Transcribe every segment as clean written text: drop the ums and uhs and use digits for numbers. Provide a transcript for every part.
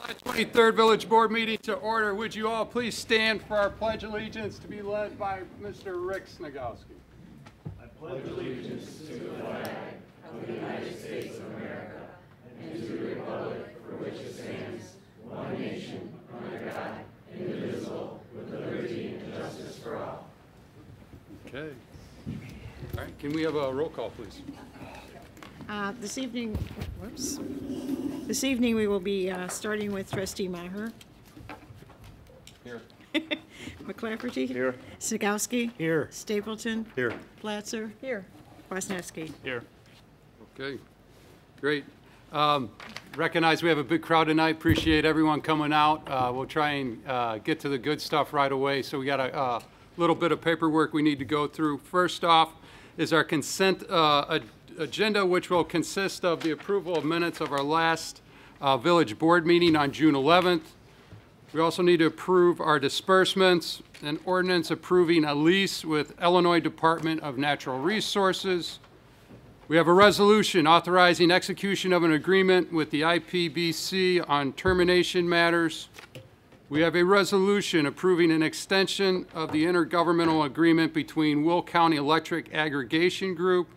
July 23rd Village Board meeting to order. Would you all please stand for our Pledge of Allegiance to be led by Mr. Rick Snagowski. I pledge allegiance to the flag of the United States of America and to the republic for which it stands, one nation, under God, indivisible, with liberty and justice for all. Okay. All right, can we have a roll call, please? This evening we will be starting with Trustee Maher. Here. McClafferty. Here. Snagowski. Here. Stapleton. Here. Platzer. Here. Kwasniewski. Here. Okay, great. Recognize we have a big crowd tonight. Appreciate everyone coming out. We'll try and get to the good stuff right away. So we got a little bit of paperwork we need to go through. First off is our consent agenda, which will consist of the approval of minutes of our last village board meeting on June 11th. We also need to approve our disbursements, an ordinance approving a lease with Illinois Department of Natural Resources. We have a resolution authorizing execution of an agreement with the IPBC on termination matters. We have a resolution approving an extension of the intergovernmental agreement between Will County Electric Aggregation Group.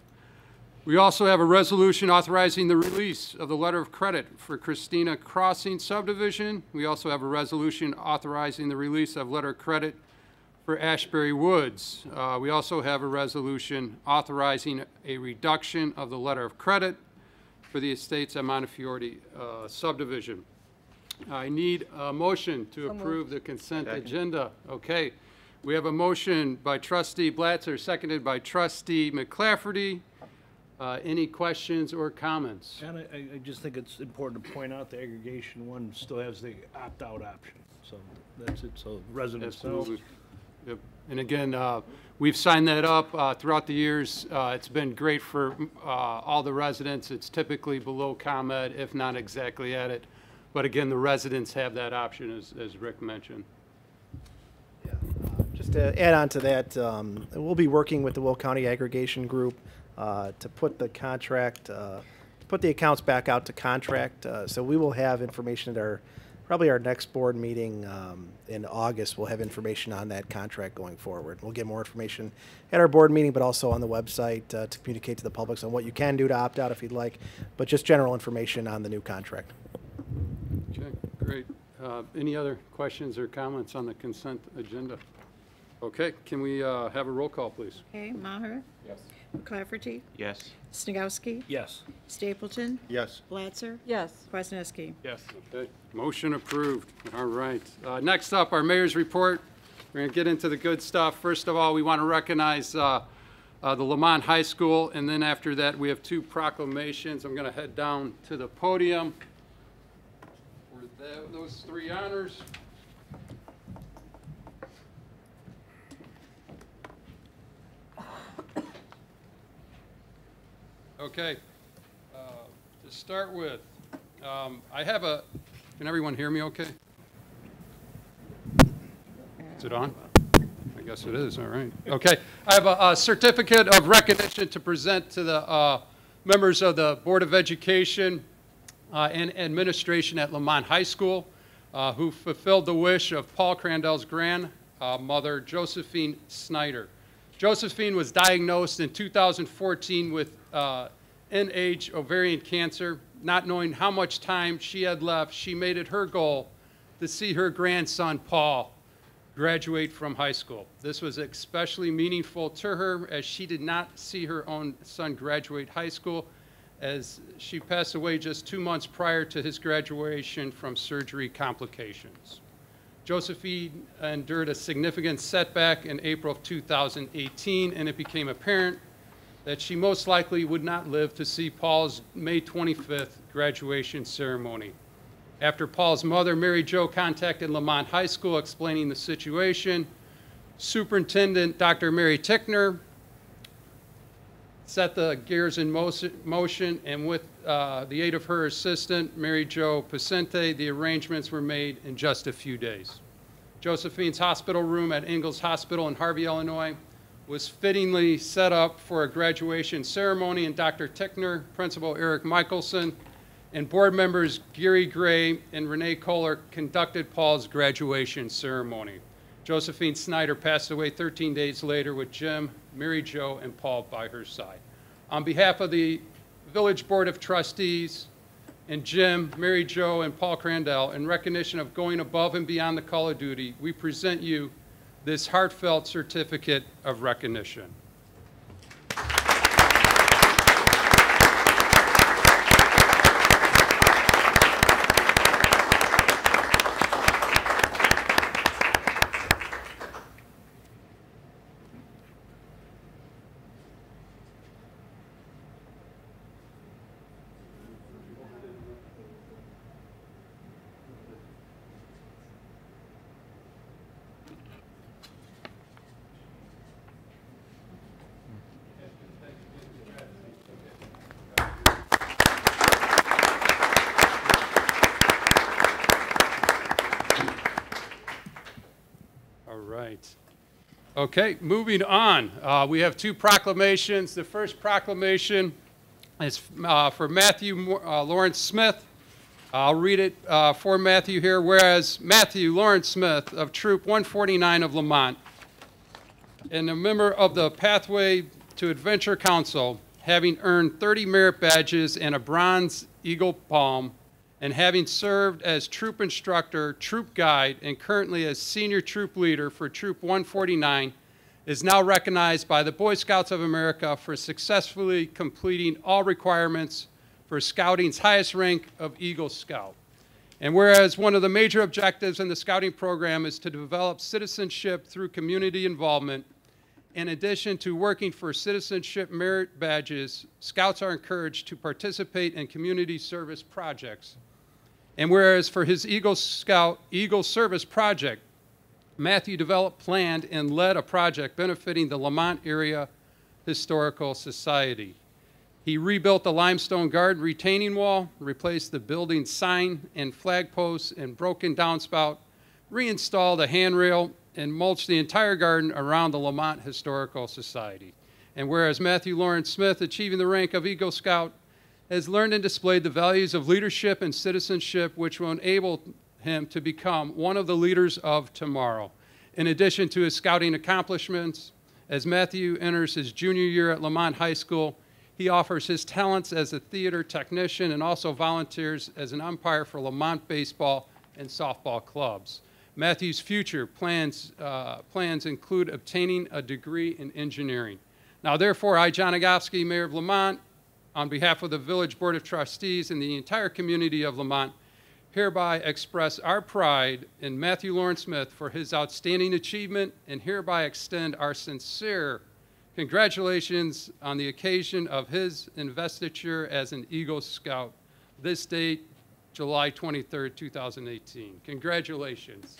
We also have a resolution authorizing the release of the letter of credit for Christina Crossing subdivision. We also have a resolution authorizing the release of letter of credit for Ashbury Woods. We also have a resolution authorizing a reduction of the letter of credit for the estates at Montefiore subdivision. I need a motion to approve the consent agenda. Okay. We have a motion by Trustee Blatzer, seconded by Trustee McClafferty. Any questions or comments? And I just think it's important to point out the aggregation one still has the opt-out option. So that's it, so residents know. Absolutely. Yep. And again, we've signed that up throughout the years. It's been great for all the residents. It's typically below ComEd, if not exactly at it. But again, the residents have that option, as Rick mentioned. Yeah. Just to add on to that, we'll be working with the Will County Aggregation Group to put the contract, put the accounts back out to contract. So we will have information at probably our next board meeting in August. We'll have information on that contract going forward. We'll get more information at our board meeting, but also on the website to communicate to the public on what you can do to opt out if you'd like, but just general information on the new contract. Okay, great. Any other questions or comments on the consent agenda? Okay, can we have a roll call, please? Okay, Maher. Yes. McClafferty. Yes. Snagowski. Yes. Stapleton. Yes. Platzer. Yes. Kwasniewski. Yes. Okay, motion approved. All right. Next up, our mayor's report. We're going to get into the good stuff. First of all, we want to recognize the Lamont High School, and then after that, we have two proclamations. I'm going to head down to the podium for those three honors. Okay, to start with, I have can everyone hear me okay? Is it on? I guess it is, all right. Okay, I have a certificate of recognition to present to the members of the Board of Education and Administration at Lamont High School who fulfilled the wish of Paul Crandall's grandmother, Josephine Snyder. Josephine was diagnosed in 2014 with end-age ovarian cancer. Not knowing how much time she had left, she made it her goal to see her grandson, Paul, graduate from high school. This was especially meaningful to her as she did not see her own son graduate high school, as she passed away just 2 months prior to his graduation from surgery complications. Josephine endured a significant setback in April of 2018, and it became apparent that she most likely would not live to see Paul's May 25th graduation ceremony. After Paul's mother, Mary Jo, contacted Lamont High School explaining the situation, Superintendent Dr. Mary Tickner set the gears in motion, and with the aid of her assistant, Mary Jo Pacente, the arrangements were made in just a few days. Josephine's hospital room at Ingalls Hospital in Harvey, Illinois, was fittingly set up for a graduation ceremony, and Dr. Tickner, Principal Eric Michelson, and board members Gary Gray and Renee Kohler conducted Paul's graduation ceremony. Josephine Snyder passed away 13 days later with Jim, Mary Jo, and Paul by her side. On behalf of the Village Board of Trustees and Jim, Mary Jo, and Paul Crandell, in recognition of going above and beyond the call of duty, we present you this heartfelt certificate of recognition. Okay, moving on. We have two proclamations. The first proclamation is for Matthew Lawrence Smith. I'll read it for Matthew here. Whereas Matthew Lawrence Smith of Troop 149 of Lamont and a member of the Pathway to Adventure Council, having earned 30 merit badges and a Bronze Eagle Palm, and having served as troop instructor, troop guide, and currently as senior troop leader for Troop 149, is now recognized by the Boy Scouts of America for successfully completing all requirements for Scouting's highest rank of Eagle Scout. And whereas one of the major objectives in the Scouting program is to develop citizenship through community involvement, in addition to working for citizenship merit badges, Scouts are encouraged to participate in community service projects. And whereas for his Eagle Scout Eagle Service Project, Matthew developed, planned, and led a project benefiting the Lamont Area Historical Society. He rebuilt the limestone garden retaining wall, replaced the building's sign and flag posts and broken downspout, reinstalled a handrail, and mulched the entire garden around the Lamont Historical Society. And whereas Matthew Lawrence Smith, achieving the rank of Eagle Scout, has learned and displayed the values of leadership and citizenship which will enable him to become one of the leaders of tomorrow. In addition to his scouting accomplishments, as Matthew enters his junior year at Lamont High School, he offers his talents as a theater technician and also volunteers as an umpire for Lamont baseball and softball clubs. Matthew's future plans include obtaining a degree in engineering. Now, therefore, I, John Agofsky, Mayor of Lamont, on behalf of the Village Board of Trustees and the entire community of Lamont, hereby express our pride in Matthew Lawrence Smith for his outstanding achievement and hereby extend our sincere congratulations on the occasion of his investiture as an Eagle Scout. This date, July 23rd, 2018. Congratulations.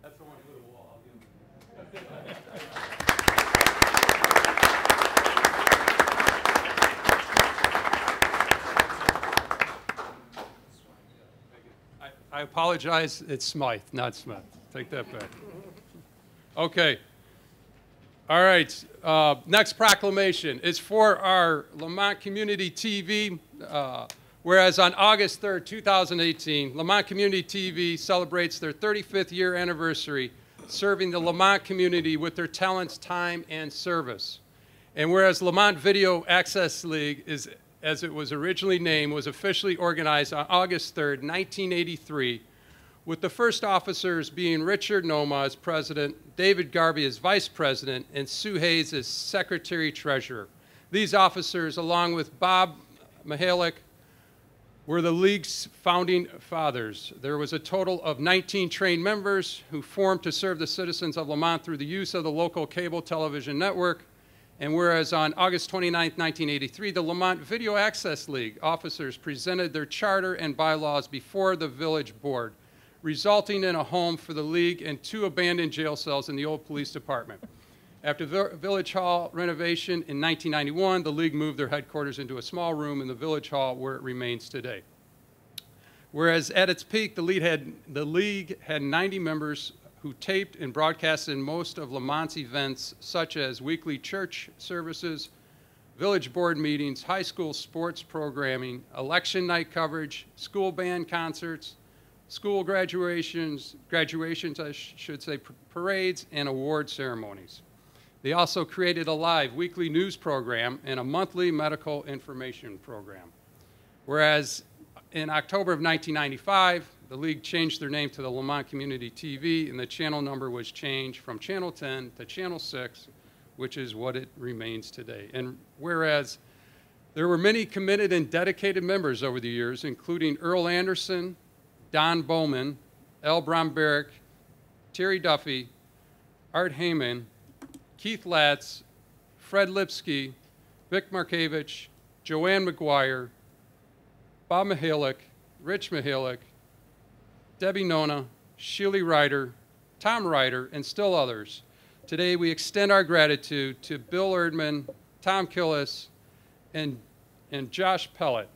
That's the one for the wall. I'll give him I apologize. It's Smythe, not Smith. Take that back. Okay. All right. Next proclamation is for our Lamont Community TV. Whereas on August 3rd, 2018, Lamont Community TV celebrates their 35th year anniversary serving the Lamont community with their talents, time, and service. And whereas Lamont Video Access League, as it was originally named, was officially organized on August 3rd, 1983, with the first officers being Richard Noma as president, David Garvey as vice president, and Sue Hayes as secretary treasurer. These officers, along with Bob Mihalik, were the league's founding fathers. There was a total of 19 trained members who formed to serve the citizens of Lamont through the use of the local cable television network. And whereas on August 29, 1983, the Lamont Video Access League officers presented their charter and bylaws before the village board, resulting in a home for the league and 2 abandoned jail cells in the old police department. After Village Hall renovation in 1991, the league moved their headquarters into a small room in the Village Hall where it remains today. Whereas at its peak, the league had 90 members who taped and broadcasted most of Lamont's events, such as weekly church services, village board meetings, high school sports programming, election night coverage, school band concerts, school graduations I should say, parades, and award ceremonies. They also created a live weekly news program and a monthly medical information program. Whereas in October of 1995, the league changed their name to the Lamont Community TV, and the channel number was changed from Channel 10 to Channel 6, which is what it remains today. And whereas there were many committed and dedicated members over the years, including Earl Anderson, Don Bowman, L. Bromberg, Terry Duffy, Art Heyman, Keith Latz, Fred Lipsky, Vic Markevich, Joanne McGuire, Bob Mihalik, Rich Mihalik, Debbie Nona, Sheely Ryder, Tom Ryder, and still others. Today we extend our gratitude to Bill Erdman, Tom Killis, and Josh Pellet,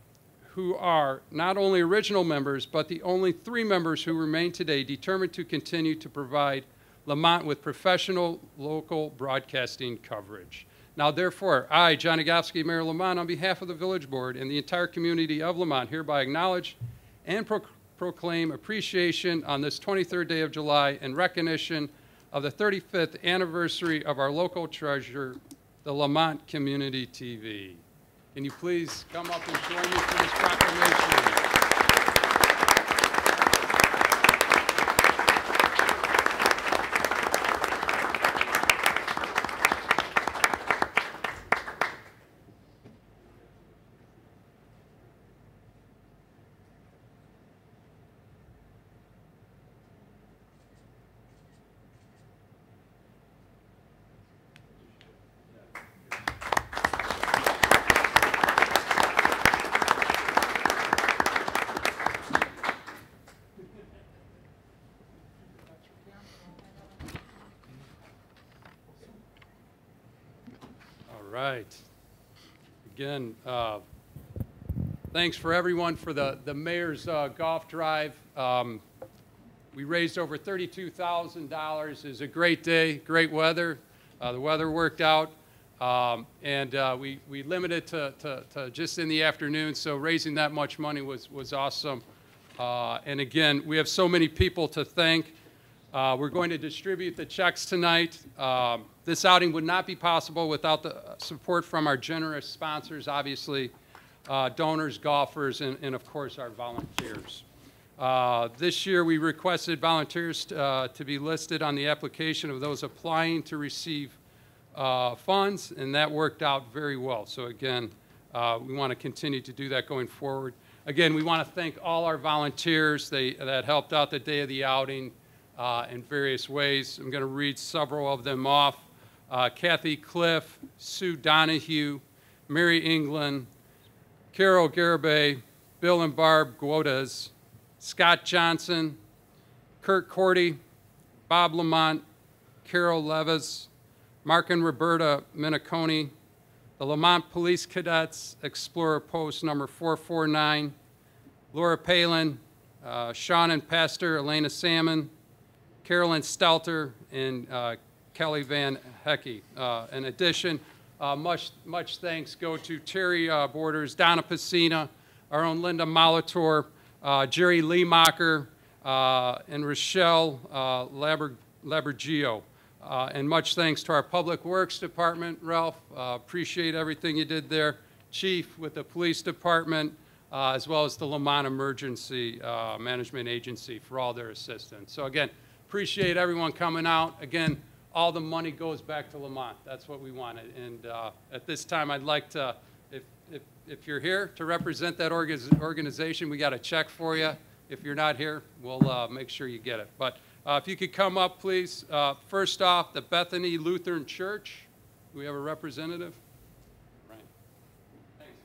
who are not only original members, but the only 3 members who remain today determined to continue to provide Lamont with professional local broadcasting coverage. Now, therefore, I, John Nagowski, Mayor of Lamont, on behalf of the Village Board and the entire community of Lamont, hereby acknowledge and proclaim appreciation on this 23rd day of July in recognition of the 35th anniversary of our local treasure, the Lamont Community TV. Can you please come up and join me for this proclamation? Right. Again, thanks for everyone for the mayor's golf drive. We raised over $32,000. It was a great day, great weather. The weather worked out, and we limited to just in the afternoon, so raising that much money was awesome. And again, we have so many people to thank. We're going to distribute the checks tonight. This outing would not be possible without the support from our generous sponsors, obviously, donors, golfers, and of course, our volunteers. This year, we requested volunteers to be listed on the application of those applying to receive funds, and that worked out very well. So again, we want to continue to do that going forward. Again, we want to thank all our volunteers that helped out the day of the outing in various ways. I'm going to read several of them off. Kathy Cliff, Sue Donahue, Mary England, Carol Garibay, Bill and Barb Guodas, Scott Johnson, Kurt Cordy, Bob Lamont, Carol Levis, Mark and Roberta Miniconi, the Lamont Police Cadets, Explorer Post number 449, Laura Palin, Sean and Pastor Elena Salmon, Carolyn Stelter, and Kelly Van Hecky. In addition, much thanks go to Terry Borders, Donna Pacina, our own Linda Molitor, Jerry Leemacher, and Rochelle Labergio. And much thanks to our Public Works Department, Ralph. Appreciate everything you did there. Chief with the Police Department, as well as the Lamont Emergency Management Agency for all their assistance. So again, appreciate everyone coming out. Again, all the money goes back to Lamont. That's what we wanted. And at this time, I'd like to, if if you're here to represent that organization, we got a check for you. If you're not here, we'll make sure you get it. But if you could come up, please. First off, the Bethany Lutheran Church. Do we have a representative? Right. Thanks,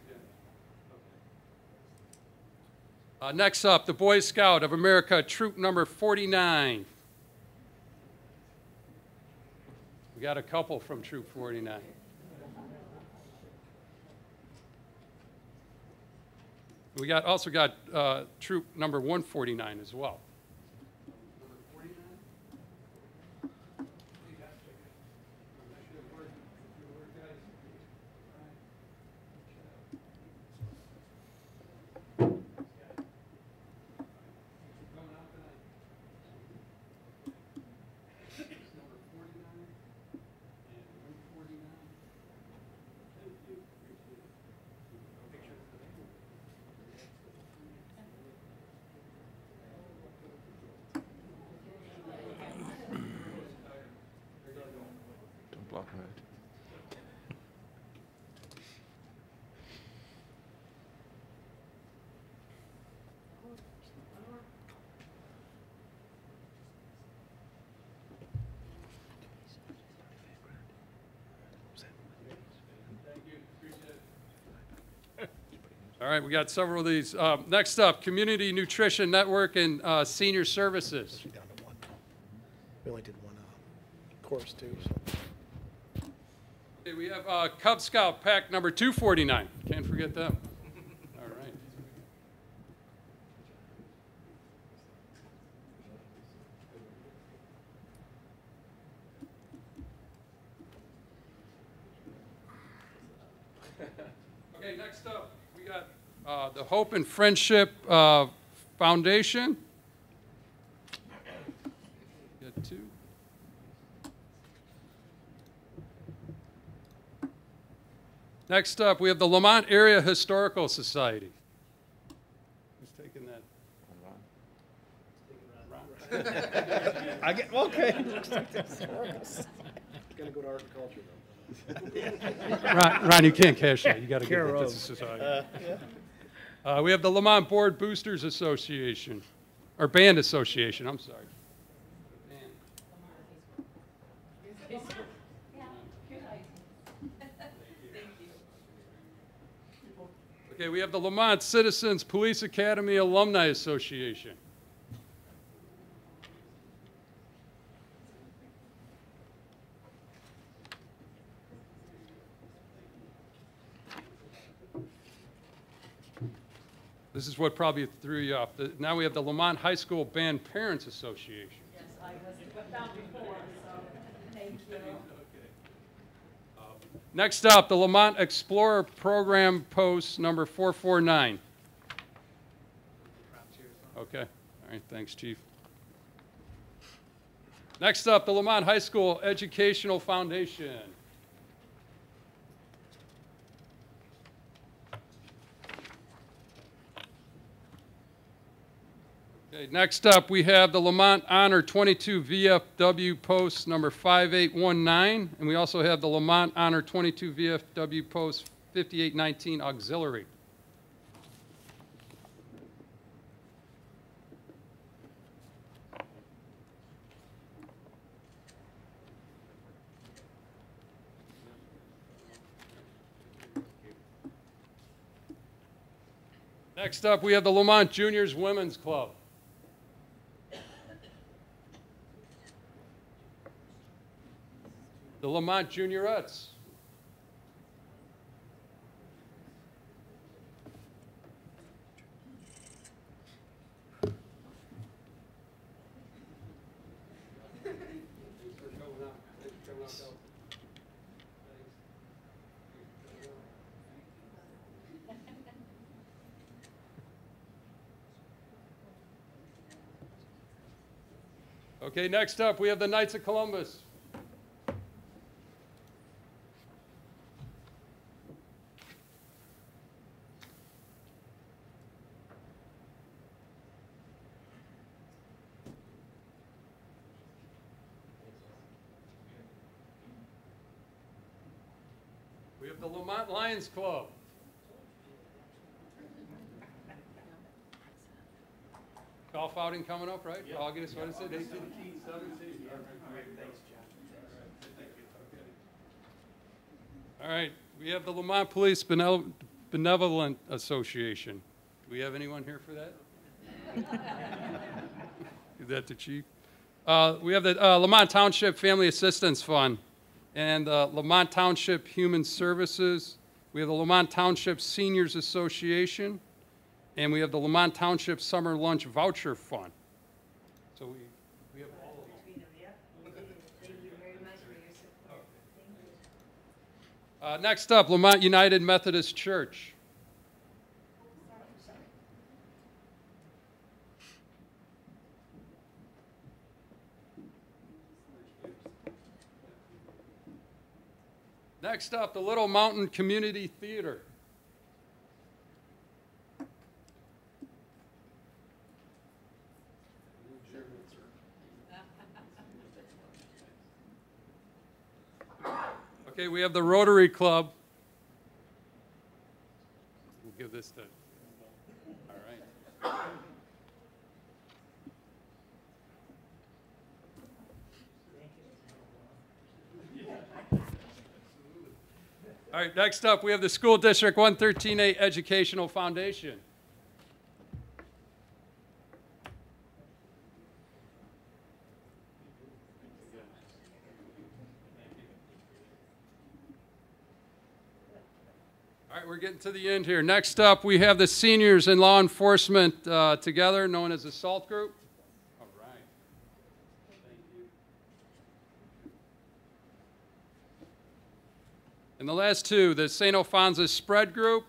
Jim. Next up, the Boy Scout of America, Troop number 49. We got a couple from Troop 49. We also got Troop number 149 as well. Don't block my head. All right, we got several of these. Next up, Community Nutrition Network and Senior Services. Down to one. We only did one course too. So. Okay, we have Cub Scout Pack number 249. Can't forget them. All right. Okay, next up, we got the Hope and Friendship Foundation. Got two. Next up, we have the Lamont Area Historical Society. Who's taking that? I get, okay. Gonna go to art and culture though. Ron, you can't cash that. You got to give Care it to the of. society. We have the Lamont Board Boosters Association, or Band Association, I'm sorry. Okay, we have the Lamont Citizens Police Academy Alumni Association. This is what probably threw you off. Now we have the Lamont High School Band Parents Association. Yes, I was found before, so thank you. Next up, the Lamont Explorer Program Post number 449. Okay. All right. Thanks, Chief. Next up, the Lamont High School Educational Foundation. Okay, next up, we have the Lamont Honor 22 VFW Post number 5819, and we also have the Lamont Honor 22 VFW Post 5819 Auxiliary. Next up, we have the Lamont Juniors Women's Club. The Lamont Juniorettes. Okay, next up, we have the Knights of Columbus. We have the Lamont Lions Club. Golf outing coming up, right? August, what is it, 18th, 17th? All right, we have the Lamont Police Benevolent Association. Do we have anyone here for that? Is that the chief? We have the Lamont Township Family Assistance Fund and Lamont Township Human Services. We have the Lamont Township Seniors Association, and we have the Lamont Township Summer Lunch Voucher Fund. So we have all of these. Thank you very much for your support. Thank you. Next up, Lamont United Methodist Church. Next up, the Little Mountain Community Theater. Okay, we have the Rotary Club. We'll give this to, all right. All right, next up, we have the School District 113A Educational Foundation. All right, we're getting to the end here. Next up, we have the Seniors in Law Enforcement together, known as the SALT Group. All right. Thank you. And the last two, the St. Alphonsus Spread Group.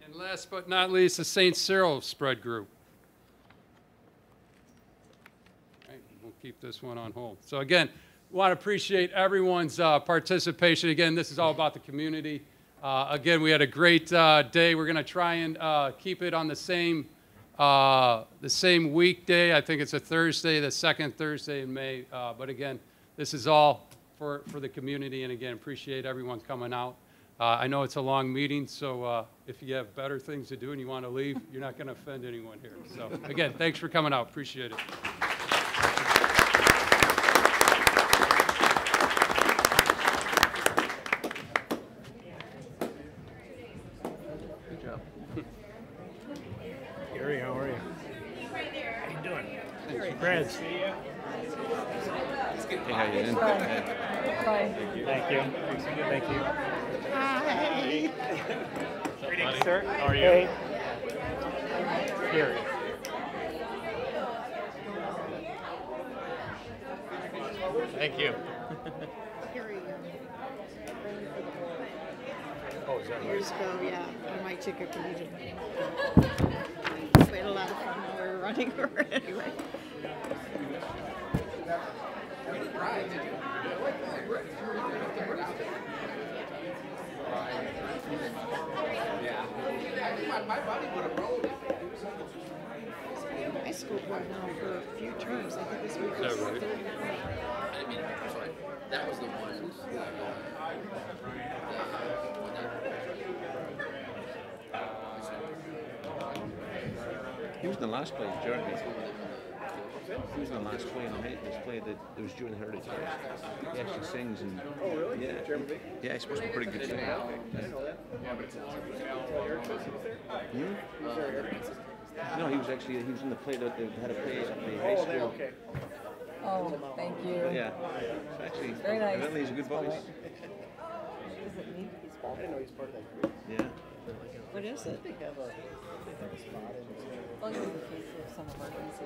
And last but not least, the St. Cyril Spread Group. All right, we'll keep this one on hold. So again, want to appreciate everyone's participation. Again, this is all about the community. Again, we had a great day. We're going to try and keep it on the same weekday. I think it's a Thursday, the second Thursday in May. But again, this is all for the community. And again, appreciate everyone coming out. I know it's a long meeting, so if you have better things to do and you want to leave, you're not going to offend anyone here. So again, thanks for coming out. Appreciate it. Gary, how are you? How you doing? Brad. Hey, how you doing? Thank you. Thank you. Hi. Greetings, sir. How are you? Gary. Thank you. Oh, is that right? Years ago, yeah, I might take a collision. We had a lot of fun while we were running for it anyway. I school board now for a few terms. I think this week was Is that right? 30. I mean, sorry, that was the one. He was in the last play, Jeremy. He was in the last play in the night. This play that it was during the Heritage Fest. He actually sings and. Oh really? Yeah. Yeah, he's supposed to be pretty good singer. I didn't know that. No, he was in the play that they had a play at the high school. Oh, thank you. Yeah. So actually, Very nice. evidently he's a good voice. Is it me? I didn't know he's part of that group. Yeah. What is it? They have a spot in Well, in the case of some emergency.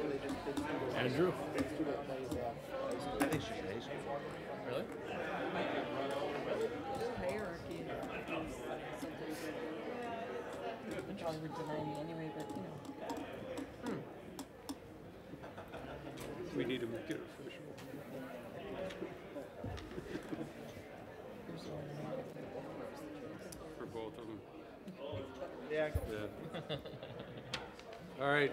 Andrew? I think she's high school. Really? Hierarchy. Sometimes John would deny me anyway, but you know. We need to make it official. There's one. For both of them. Yeah. Yeah. All right.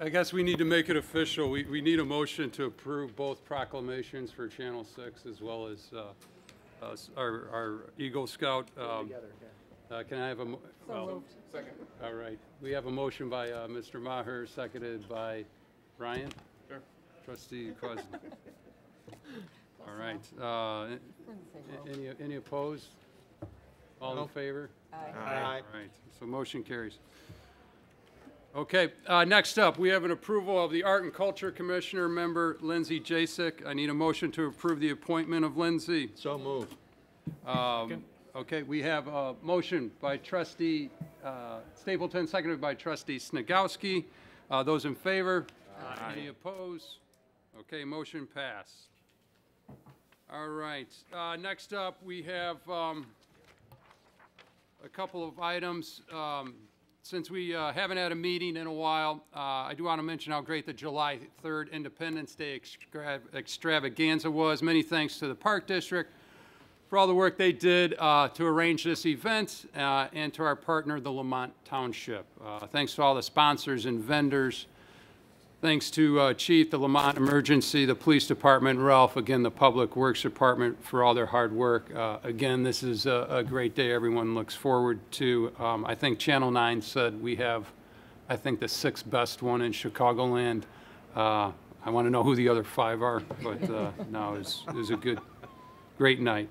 I guess we need to make it official. We need a motion to approve both proclamations for Channel 6 as well as our Eagle Scout. Can I have a, well, moved. all right. We have a motion by Mr. Maher, seconded by Ryan? Sure. Trustee Cousin. All right. Any opposed? All in favor? Aye. All right, so motion carries. Okay, next up, we have an approval of the Art and Culture Commissioner member Lindsay Jasek. I need a motion to approve the appointment of Lindsay. So moved. Okay, we have a motion by trustee Stapleton, seconded by trustee Snagowski. Those in favor? Any opposed? Okay, motion passed. All right, next up, we have a couple of items. Since we haven't had a meeting in a while, I do want to mention how great the July 3rd Independence Day extravaganza was. Many thanks to the Park District for all the work they did to arrange this event, and to our partner, the Lamont Township. Thanks to all the sponsors and vendors. Thanks to Chief, the Lamont Emergency, the Police Department, Ralph, again, the Public Works Department for all their hard work. Again, this is a great day everyone looks forward to. I think Channel 9 said we have, I think, the 6th best one in Chicagoland. I want to know who the other 5 are, but no, it was a great night.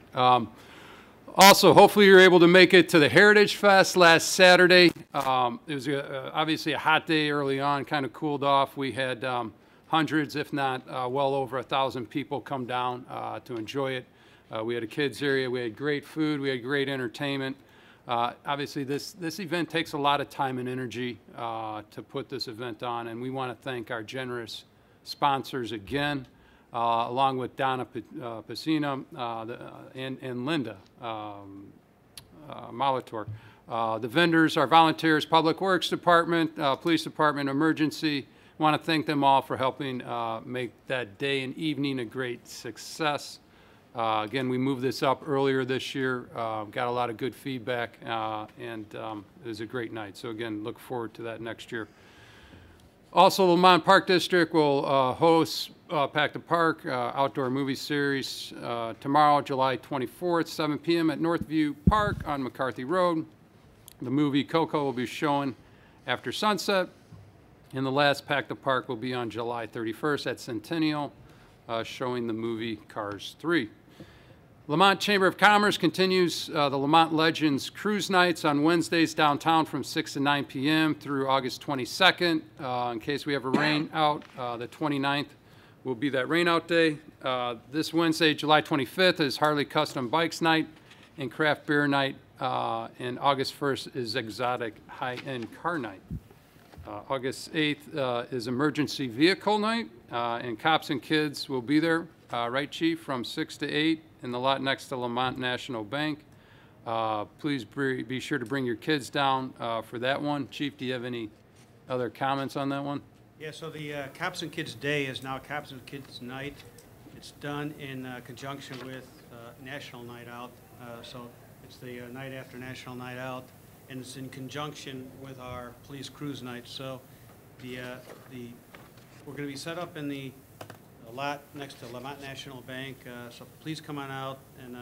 Also, hopefully you're able to make it to the Heritage Fest last Saturday. It was obviously a hot day early on, kind of cooled off. We had hundreds, if not well over 1,000 people come down to enjoy it. We had a kids area, we had great food, we had great entertainment. Obviously this event takes a lot of time and energy to put this event on, and we want to thank our generous sponsors again. Along with Donna Pacina and Linda Molitor. The vendors, our volunteers, Public Works Department, Police Department, Emergency. Want to thank them all for helping make that day and evening a great success. Again, we moved this up earlier this year, got a lot of good feedback, and it was a great night. So again, look forward to that next year. Also, Lamont Park District will host Pack the Park outdoor movie series tomorrow, July 24th, 7 p.m. at Northview Park on McCarthy Road. The movie Coco will be shown after sunset, and the last Pack the Park will be on July 31st at Centennial, showing the movie Cars 3. Lamont Chamber of Commerce continues the Lamont Legends Cruise Nights on Wednesdays downtown from 6 to 9 p.m. through August 22nd. In case we have a rain out, the 29th will be that rain out day. This Wednesday, July 25th, is Harley Custom Bikes Night and Craft Beer Night. And August 1st is Exotic High-End Car Night. August 8th is Emergency Vehicle Night, and Cops and Kids will be there, right, Chief, from 6 to 8 in the lot next to Lamont National Bank. Please be sure to bring your kids down for that one. Chief, do you have any other comments on that one? Yeah, so the Cops and Kids Day is now Cops and Kids Night. It's done in conjunction with National Night Out. So it's the night after National Night Out, and it's in conjunction with our Police Cruise Night. So we're going to be set up in the lot next to Lamont National Bank. So please come on out and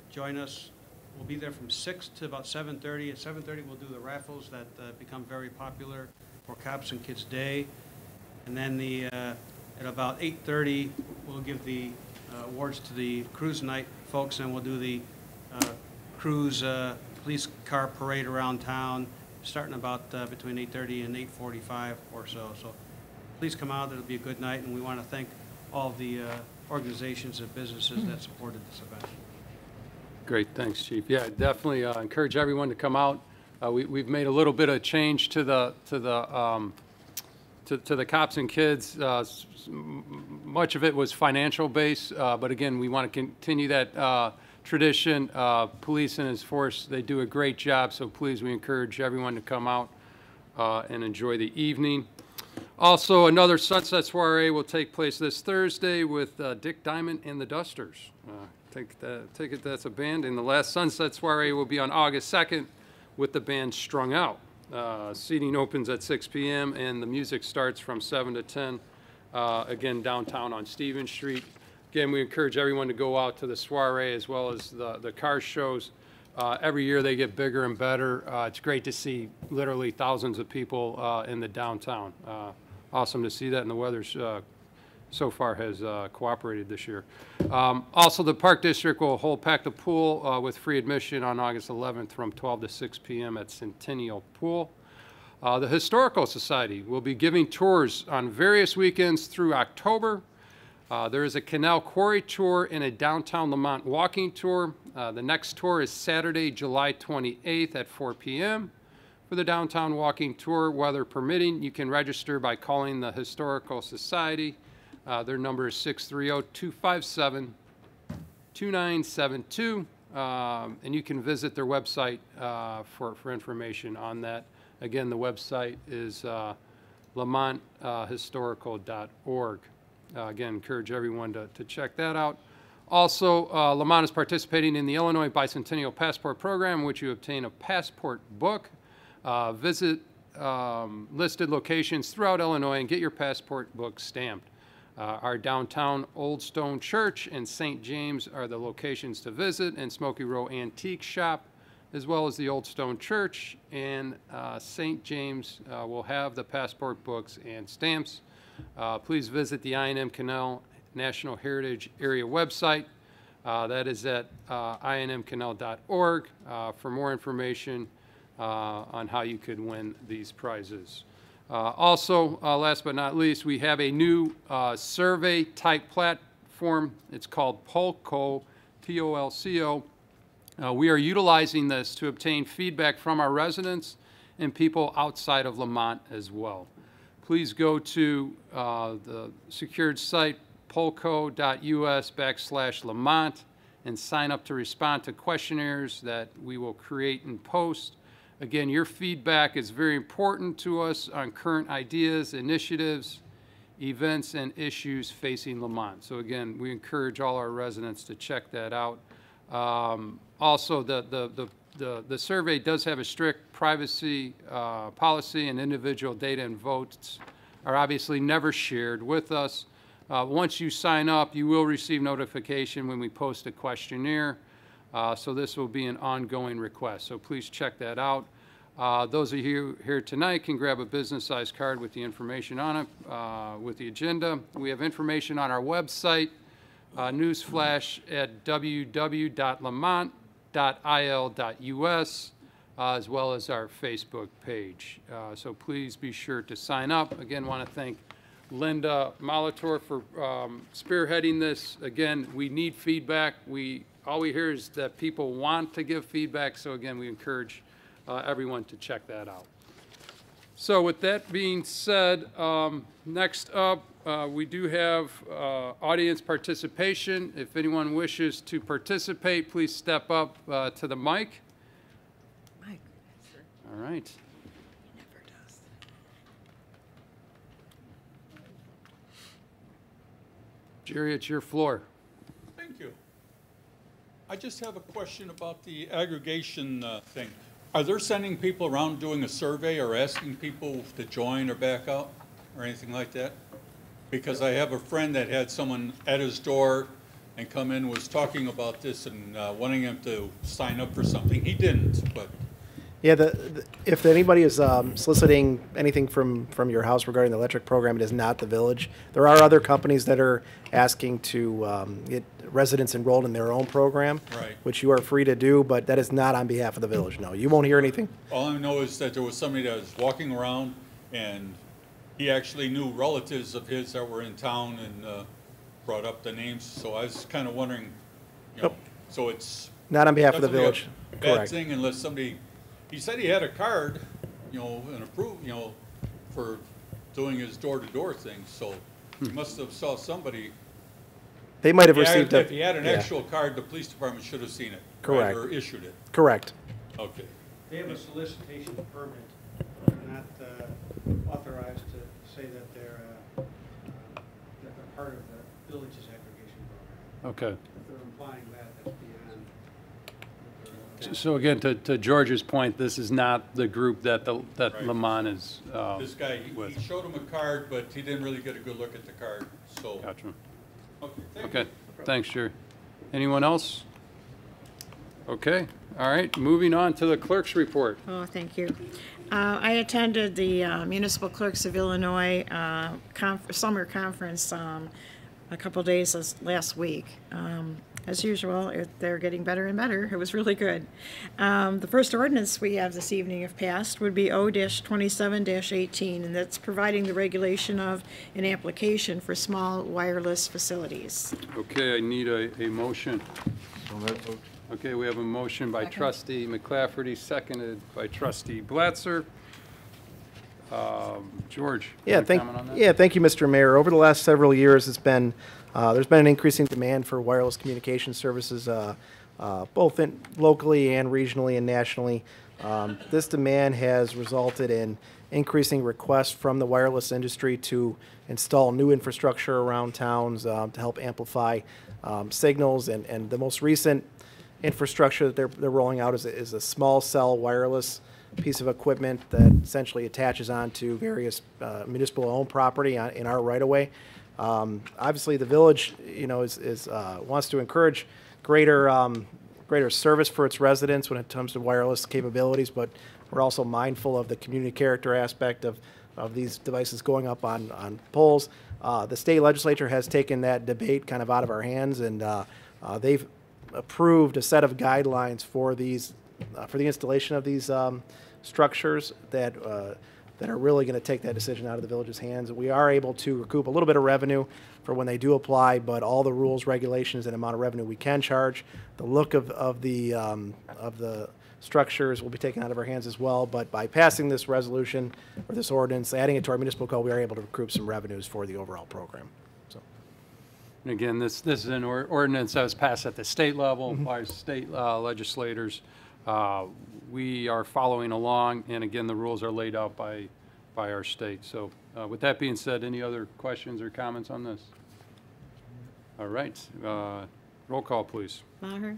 join us. We'll be there from 6 to about 7:30. At 7:30, we'll do the raffles that become very popular for Cops and Kids Day. And then at about 8:30, we'll give the awards to the cruise night folks, and we'll do the cruise police car parade around town, starting about between 8:30 and 8:45 or so. So please come out. It'll be a good night, and we want to thank all of the organizations and businesses that supported this event. Great, thanks, Chief. Yeah, definitely encourage everyone to come out. We've made a little bit of change to the Cops and Kids. Much of it was financial based, but again, we want to continue that tradition. Police and his force, they do a great job, so please, we encourage everyone to come out and enjoy the evening. Also, another Sunset Soiree will take place this Thursday with Dick Diamond and the Dusters. Take it that's a band. And the last Sunset Soiree will be on August 2nd with the band Strung Out. Seating opens at 6 p.m. and the music starts from 7 to 10, again, downtown on Stevens Street. Again, we encourage everyone to go out to the soiree as well as the car shows. Every year they get bigger and better. It's great to see literally thousands of people in the downtown. Awesome to see that, and the weather's so far has cooperated this year. Also, the Park District will hold Pack the Pool with free admission on August 11th from 12 to 6 p.m. at Centennial Pool. The Historical Society will be giving tours on various weekends through October. There is a Canal Quarry tour and a downtown Lamont walking tour. The next tour is Saturday, July 28th at 4 p.m. For the downtown walking tour, weather permitting, you can register by calling the Historical Society. Their number is 630-257-2972, and you can visit their website for information on that. Again, the website is lamonthistorical.org. Again, encourage everyone to check that out. Also, Lamont is participating in the Illinois Bicentennial Passport Program, in which you obtain a passport book. Visit listed locations throughout Illinois and get your passport book stamped. Our downtown Old Stone Church and St. James are the locations to visit, and Smoky Row Antique Shop, as well as the Old Stone Church and St. James will have the passport books and stamps. Please visit the I&M Canal National Heritage Area website. That is at inmcanal.org for more information on how you could win these prizes. Also, last but not least, we have a new survey type platform. It's called Polco, P-O-L-C-O. We are utilizing this to obtain feedback from our residents and people outside of Lamont as well. Please go to the secured site polco.us/Lamont and sign up to respond to questionnaires that we will create and post. Again, your feedback is very important to us on current ideas, initiatives, events, and issues facing Lamont. So again, we encourage all our residents to check that out. Also, the survey does have a strict privacy policy, and individual data and votes are obviously never shared with us. Once you sign up, you will receive notification when we post a questionnaire. So this will be an ongoing request. So please check that out. Those of you here tonight can grab a business-sized card with the information on it, with the agenda. We have information on our website, newsflash at www.lamont.il.us, as well as our Facebook page. So please be sure to sign up. Again, want to thank Linda Molitor for spearheading this. Again, we need feedback. All we hear is that people want to give feedback, so again, we encourage everyone to check that out. So with that being said, next up, we do have audience participation. If anyone wishes to participate, please step up to the mic. Mike. All right. He never does. Jerry, it's your floor. Thank you. I just have a question about the aggregation thing. Are they sending people around doing a survey or asking people to join or back out or anything like that? Because I have a friend that had someone at his door and come in, was talking about this and wanting him to sign up for something. He didn't, but. Yeah, if anybody is soliciting anything from your house regarding the electric program, it is not the village. There are other companies that are asking to get residents enrolled in their own program, Right. which you are free to do, but that is not on behalf of the village. No, you won't hear anything. All I know is that there was somebody that was walking around and he actually knew relatives of his that were in town and brought up the names. So I was kind of wondering, you know, so it's Not on behalf of the definitely village. a bad Correct. thing unless somebody, he said he had a card, you know, and approved, you know, for doing his door-to-door thing. So he must have saw somebody. They might have If he had- received a. If he had an yeah. actual card, the police department should have seen it. right, Correct. Or issued it. Correct. Okay. They have a solicitation permit. They're not authorized to say that they're part of the village's aggregation program. Okay. If they're implying that, that's beyond what they're. So again, to George's point, this is not the group that Right. Lamont is This guy, with. he showed him a card, but he didn't really get a good look at the card, so. Gotcha. Okay, thanks, Jerry. Anyone else? Okay, all right, moving on to the clerk's report. Oh, thank you. I attended the Municipal Clerks of Illinois summer conference a couple days last week. As usual, they're getting better and better. It was really good. The first ordinance we have this evening, if passed, would be O-27-18, and that's providing the regulation of an application for small wireless facilities. Okay, I need a motion. Okay, we have a motion by trustee McClafferty, seconded by trustee Blatzer. George, you have a comment on that? Thank you, Mr. Mayor. Over the last several years, there's been an increasing demand for wireless communication services, both locally and regionally and nationally. This demand has resulted in increasing requests from the wireless industry to install new infrastructure around towns to help amplify signals. And the most recent infrastructure that they're rolling out is a small cell wireless piece of equipment that essentially attaches onto various municipal-owned property in our right-of-way. Obviously, the village, wants to encourage greater service for its residents when it comes to wireless capabilities, but we're also mindful of the community character aspect of these devices going up on poles. The state legislature has taken that debate kind of out of our hands, and they've approved a set of guidelines for these for the installation of these structures that are really going to take that decision out of the village's hands. We are able to recoup a little bit of revenue for when they do apply, but all the rules, regulations, and amount of revenue we can charge, the look of the structures will be taken out of our hands as well. But by passing this resolution or this ordinance, adding it to our municipal code, we are able to recoup some revenues for the overall program. So, And again, this is an ordinance that was passed at the state level by state legislators. We are following along, and again, the rules are laid out by our state. So with that being said, any other questions or comments on this? All right, roll call, please. Maher?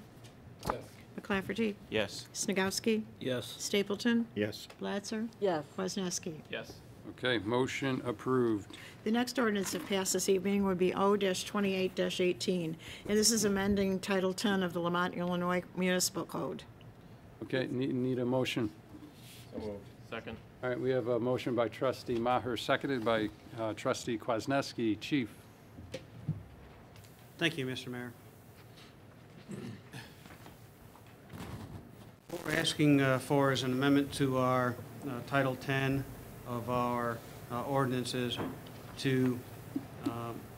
Yes. McClafferty? Yes. Snagowski? Yes. Stapleton? Yes. Blatzer? Yes. Kwasniewski? Yes. Okay, motion approved. The next ordinance to pass this evening would be O-28-18, and this is amending Title 10 of the Lamont, Illinois Municipal Code. Okay, need a motion. Second. All right, we have a motion by trustee Maher, seconded by trustee Kwasniewski. Chief. Thank you, Mr. Mayor. What we're asking for is an amendment to our Title 10 of our ordinances to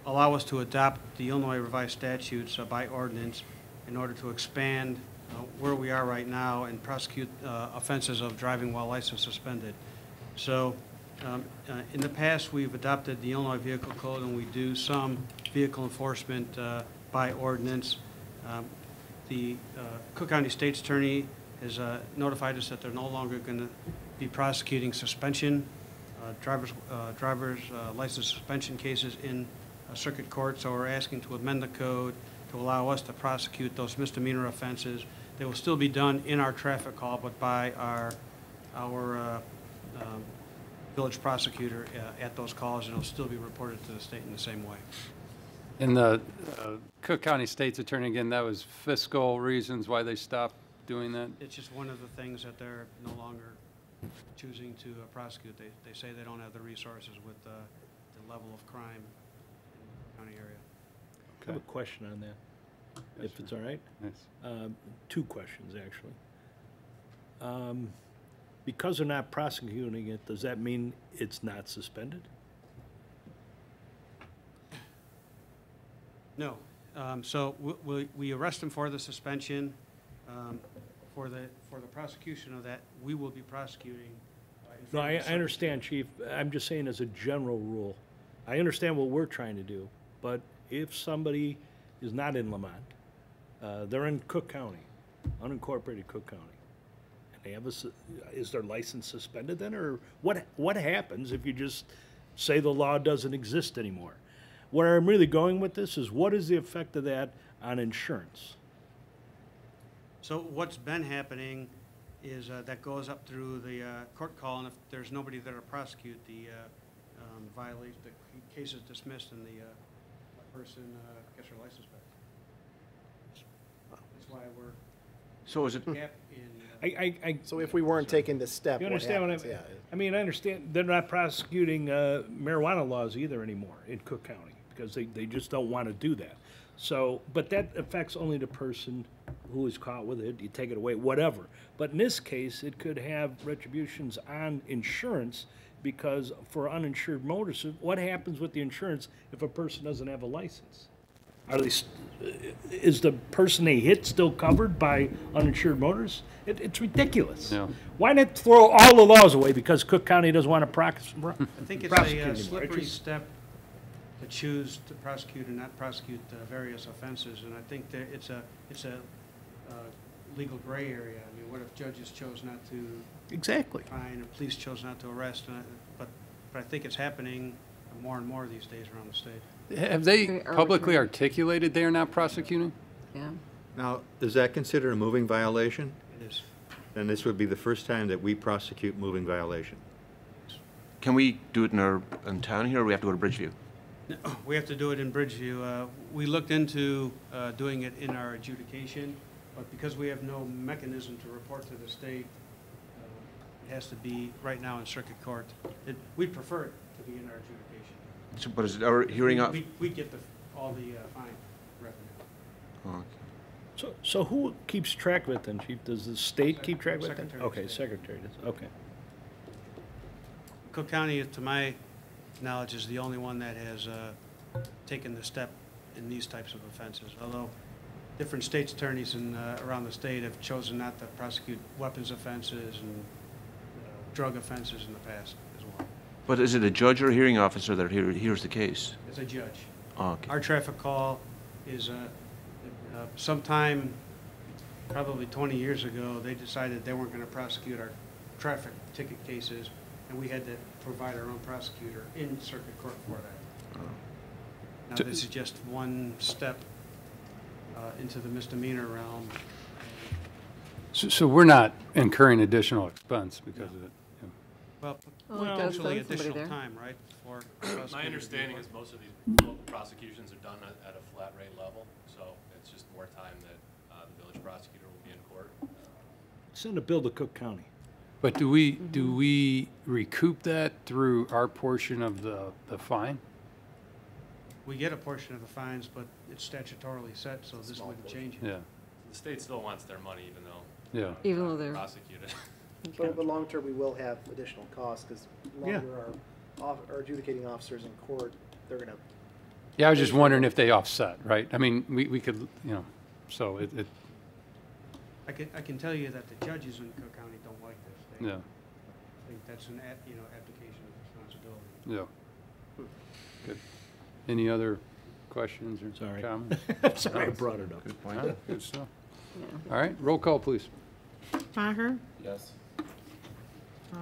allow us to adopt the Illinois revised statutes by ordinance in order to expand where we are right now and prosecute offenses of driving while license suspended. So in the past, we've adopted the Illinois Vehicle Code, and we do some vehicle enforcement by ordinance. The Cook County State's Attorney has notified us that they're no longer going to be prosecuting suspension, driver's license suspension cases in circuit court. So we're asking to amend the code to allow us to prosecute those misdemeanor offenses. They will still be done in our traffic call, but by our village prosecutor at those calls, and it'll still be reported to the state in the same way. In the Cook County State's Attorney, again, that was fiscal reasons why they stopped doing that? It's just one of the things that they're no longer choosing to prosecute. They say they don't have the resources with the level of crime in the county area. I have a question on that, if it's all right. Yes. Two questions, actually. Because they're not prosecuting it, does that mean it's not suspended? No. So we arrest them for the suspension. For the prosecution of that, we will be prosecuting. No, I understand, Chief. I'm just saying as a general rule. I understand what we're trying to do, but if somebody is not in Lamont, they're in Cook County, unincorporated Cook County, and they have is their license suspended then, or what happens if you just say the law doesn't exist anymore? Where I'm really going with this is, what is the effect of that on insurance? So what's been happening is that goes up through the court call, and if there's nobody there to prosecute, the case is dismissed and the person gets her license back. That's why we're So is it, gap in. So if we weren't taking this step, You what understand what I happens? mean? Yeah. I mean, I understand, they're not prosecuting marijuana laws either anymore in Cook County, because they just don't want to do that. So, but that affects only the person who is caught with it, you take it away, whatever. But in this case, it could have retributions on insurance, because for uninsured motorists, what happens with the insurance if a person doesn't have a license? Are they, is the person they hit still covered by uninsured motorists? It's ridiculous. Yeah. Why not throw all the laws away because Cook County doesn't want to prosecute I think it's prosecute a anymore? slippery step to choose to prosecute and not prosecute various offenses, and I think that it's a legal gray area. I mean, what if judges chose not to Exactly. fine, or police chose not to arrest, but I think it's happening more and more these days around the state. Have they Very publicly arbitrary. articulated they are not prosecuting? Yeah. Now, is that considered a moving violation? It is. Then this would be the first time that we prosecute moving violation. can we do it in town here, or we have to go to Bridgeview? We have to do it in Bridgeview. We looked into doing it in our adjudication, but because we have no mechanism to report to the state, it has to be right now in circuit court. We'd prefer it to be in our adjudication. So, but is it our hearing up? We get all the fine revenue. Oh, okay. So who keeps track of it then, Chief? Does the state keep track of it then? Secretary of Okay, State. Secretary does, okay. Cook County, to my knowledge, is the only one that has taken the step in these types of offenses, although different state's attorneys around the state have chosen not to prosecute weapons offenses and drug offenses in the past as well. But is it a judge or a hearing officer that hears the case? It's a judge. Oh, okay. Our traffic call is sometime, probably 20 years ago, they decided they weren't going to prosecute our traffic ticket cases, and we had to provide our own prosecutor in circuit court for that. Now, this is just one step into the misdemeanor realm. So we're not incurring additional expense because of it? Yeah. Well, Well, it does potentially send somebody additional there. time, right? For My understanding is most of these local prosecutions are done at a flat rate level, so it's just more time that the village prosecutor will be in court. Send a bill to Cook County. But do we recoup that through our portion of the fine? We get a portion of the fines, but it's statutorily set, so this wouldn't change it. Yeah, The state still wants their money even though yeah. Even though they're, prosecuted. But long term, we will have additional costs, because longer our adjudicating officers in court, they're gonna, Yeah, I was just wondering if they offset, right? I mean, we could, so it I can tell you that the judges in Cook County don't like this. They yeah, think that's an abdication of responsibility. yeah. Good. Any other questions or Sorry. comments? Sorry I brought it up. Good All point. right, good stuff. yeah. All right, roll call, please. Maher, Yes.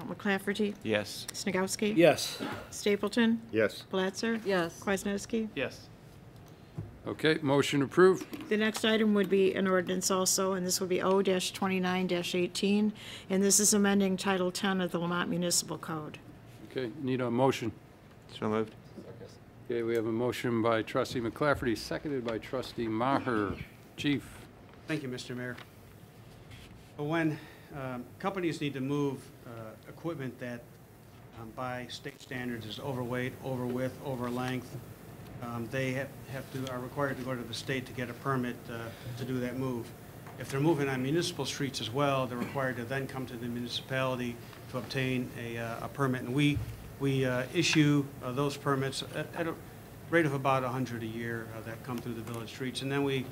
McClafferty, Yes. Snagowski. Yes. Stapleton, Yes. Blatzer. Yes. Kwasniewski. Yes. Okay, motion approved. The next item would be an ordinance also, and this would be O-29-18, and this is amending Title 10 of the Lamont Municipal Code. Okay, need a motion. So moved. Okay, we have a motion by trustee McClafferty, seconded by trustee Maher. Chief? Thank you, Mr. Mayor. When companies need to move equipment that by state standards is overweight, over width, over length, they are required to go to the state to get a permit to do that move. If they're moving on municipal streets as well, they're required to then come to the municipality to obtain a permit. And we issue those permits at a rate of about 100 a year that come through the village streets. And then we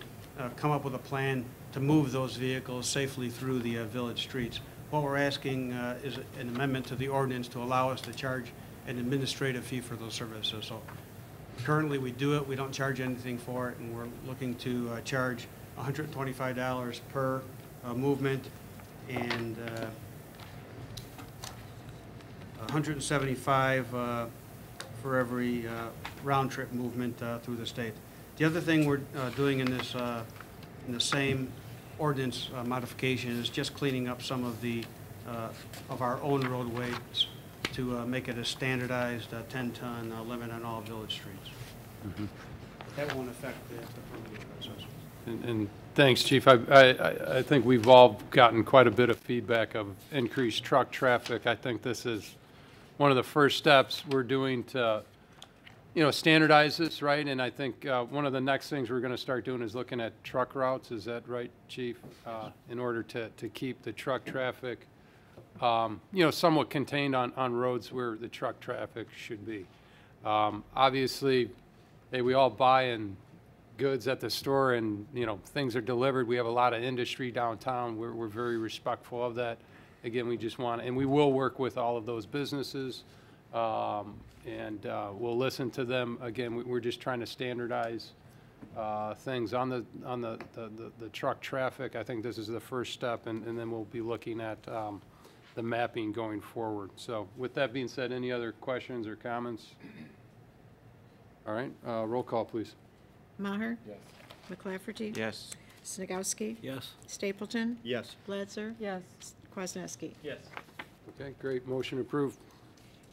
come up with a plan to move those vehicles safely through the village streets. What we're asking is an amendment to the ordinance to allow us to charge an administrative fee for those services. So currently we do it, we don't charge anything for it, and we're looking to charge $125 per movement and $175 for every round-trip movement through the state. The other thing we're doing in this in the same ordinance modification is just cleaning up some of the of our own roadways to make it a standardized 10-ton limit on all village streets. that won't affect the permitting process. And thanks, Chief. I think we've all gotten quite a bit of feedback of increased truck traffic. I think this is one of the first steps we're doing to, standardize this, right? And I think one of the next things we're going to start doing is looking at truck routes. Is that right, Chief? In order to keep the truck traffic, somewhat contained on roads where the truck traffic should be. Obviously, we all buy in goods at the store and, things are delivered. We have a lot of industry downtown. We're very respectful of that. Again, we just want, and we will work with all of those businesses, and we'll listen to them. Again, we're just trying to standardize things on the truck traffic. I think this is the first step, and then we'll be looking at the mapping going forward. So with that being said, any other questions or comments? All right, roll call, please. Maher? Yes. McClafferty? Yes. Snagowski? Yes. Stapleton? Yes. Bledsoe? Yes. Kwasniewski? Yes. Okay, great, motion approved.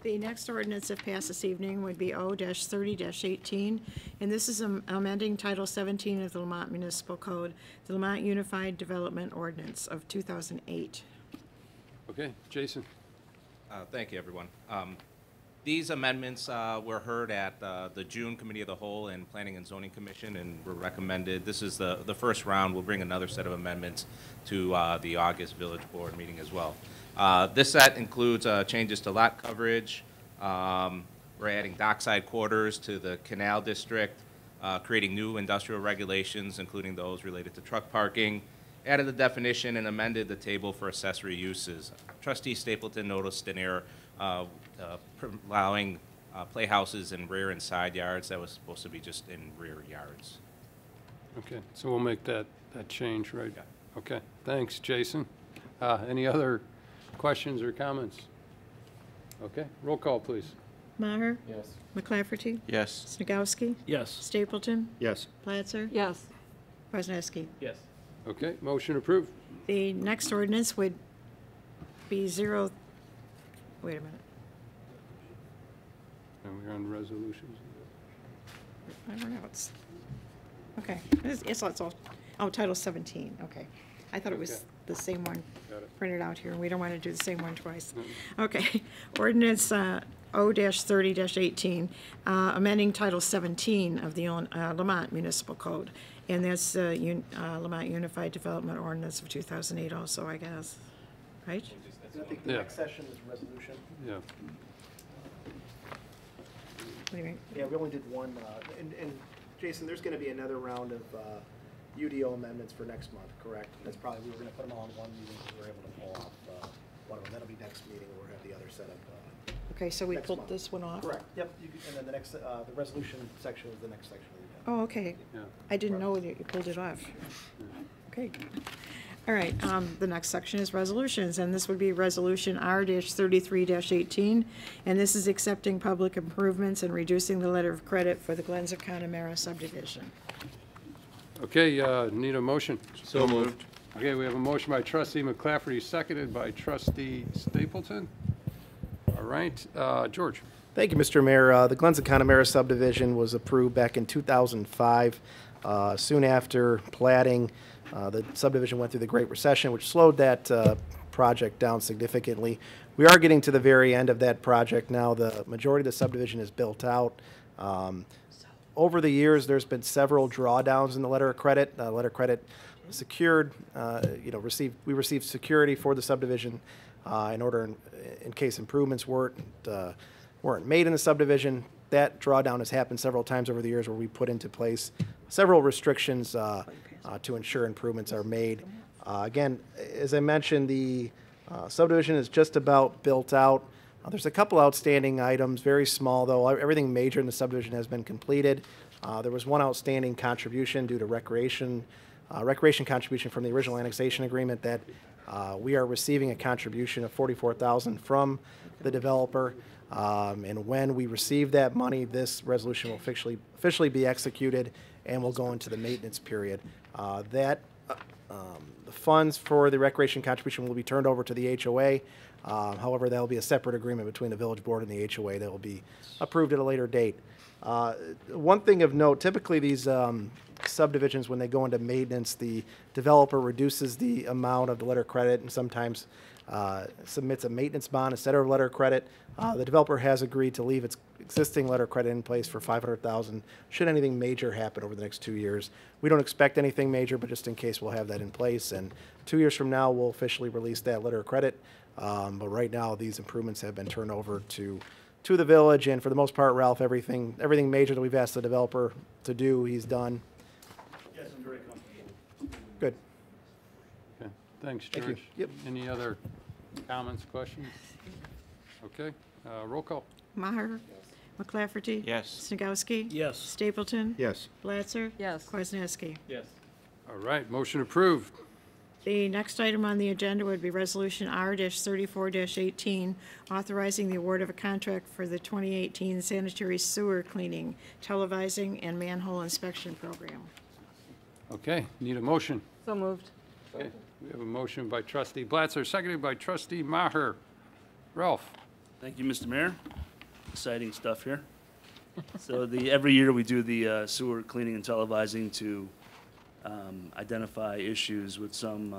The next ordinance, if passed this evening, would be O-30-18, and this is amending Title 17 of the Lamont Municipal Code, the Lamont Unified Development Ordinance of 2008. Okay, Jason. Thank you, everyone. These amendments were heard at the June Committee of the Whole and Planning and Zoning Commission and were recommended. This is the first round. We'll bring another set of amendments to the August Village Board meeting as well. This set includes changes to lot coverage. We're adding dockside quarters to the Canal District, creating new industrial regulations, including those related to truck parking, added the definition and amended the table for accessory uses. Trustee Stapleton noticed an error allowing playhouses in rear and side yards. That was supposed to be just in rear yards. Okay, so we'll make that change, right? Yeah. Okay, thanks, Jason. Any other questions or comments? Okay, roll call, please. Maher? Yes. McClafferty? Yes. Snagowski? Yes. Stapleton? Yes. Bledsoe? Yes. Kwasniewski? Yes. Okay, motion approved. The next ordinance would be wait a minute. And we're on resolutions. I don't know, it's, okay, it's all, Title 17, okay. I thought it was Okay. the same one Got it. printed out here, and we don't want to do the same one twice. Okay, ordinance O-30-18, amending Title 17 of the Lamont Municipal Code, and that's Lamont Unified Development Ordinance of 2008 also, I guess, right? I think the Yeah. next session is resolution. Yeah. What do you mean? Yeah, we only did one, and Jason, there's gonna be another round of UDO amendments for next month, correct? That's probably, we were gonna put them all in one meeting, we were able to pull off one of them. That'll be next meeting, we'll have the other set of. Okay, so we Next pulled month. this one off? Correct, yep, and then the next, the resolution section is the next section of the Oh, okay. Yeah. I didn't know that you pulled it off. Okay. All right, the next section is resolutions, and this would be Resolution R-33-18, and this is accepting public improvements and reducing the letter of credit for the Glenza Connemara subdivision. Okay, need a motion. So moved. Okay, we have a motion by trustee McClafferty, seconded by trustee Stapleton. All right, George. Thank you, Mr. Mayor. The Glenza Connemara subdivision was approved back in 2005. Soon after platting, the subdivision went through the Great Recession, which slowed that project down significantly. We are getting to the very end of that project now. The majority of the subdivision is built out. Over the years, there's been several drawdowns in the letter of credit. Letter of credit secured, we received security for the subdivision in case improvements weren't made in the subdivision. That drawdown has happened several times over the years where we put into place several restrictions to ensure improvements are made. Again, as I mentioned, the subdivision is just about built out. There's a couple outstanding items, very small though. Everything major in the subdivision has been completed. There was one outstanding contribution due to recreation contribution from the original annexation agreement that we are receiving a contribution of $44,000 from the developer. And when we receive that money, this resolution will officially be executed and will go into the maintenance period. The funds for the recreation contribution will be turned over to the HOA. However, that will be a separate agreement between the village board and the HOA that will be approved at a later date. One thing of note, typically these subdivisions, when they go into maintenance, the developer reduces the amount of the letter of credit and sometimes submits a maintenance bond instead of a letter of credit. The developer has agreed to leave its existing letter of credit in place for $500,000 should anything major happen over the next 2 years. We don't expect anything major, but just in case, we'll have that in place. And 2 years from now, we'll officially release that letter of credit. But right now, these improvements have been turned over to the village, and for the most part, Ralph, everything major that we've asked the developer to do, he's done. Yes, I'm very comfortable. Good. Okay, thanks, Thank you. George. Yep. Any other comments, questions? Okay, roll call. Maher? McClafferty? Yes. Snagowski? Yes. Stapleton? Yes. Blatzer? Yes. Kwasniewski. Yes. All right, motion approved. The next item on the agenda would be Resolution R-34-18, authorizing the award of a contract for the 2018 sanitary sewer cleaning, televising, and manhole inspection program. Okay, need a motion. So moved. Okay, we have a motion by trustee Blatzer, seconded by trustee Maher. Ralph? Thank you, Mr. Mayor. Exciting stuff here. So every year we do the sewer cleaning and televising to identify issues with some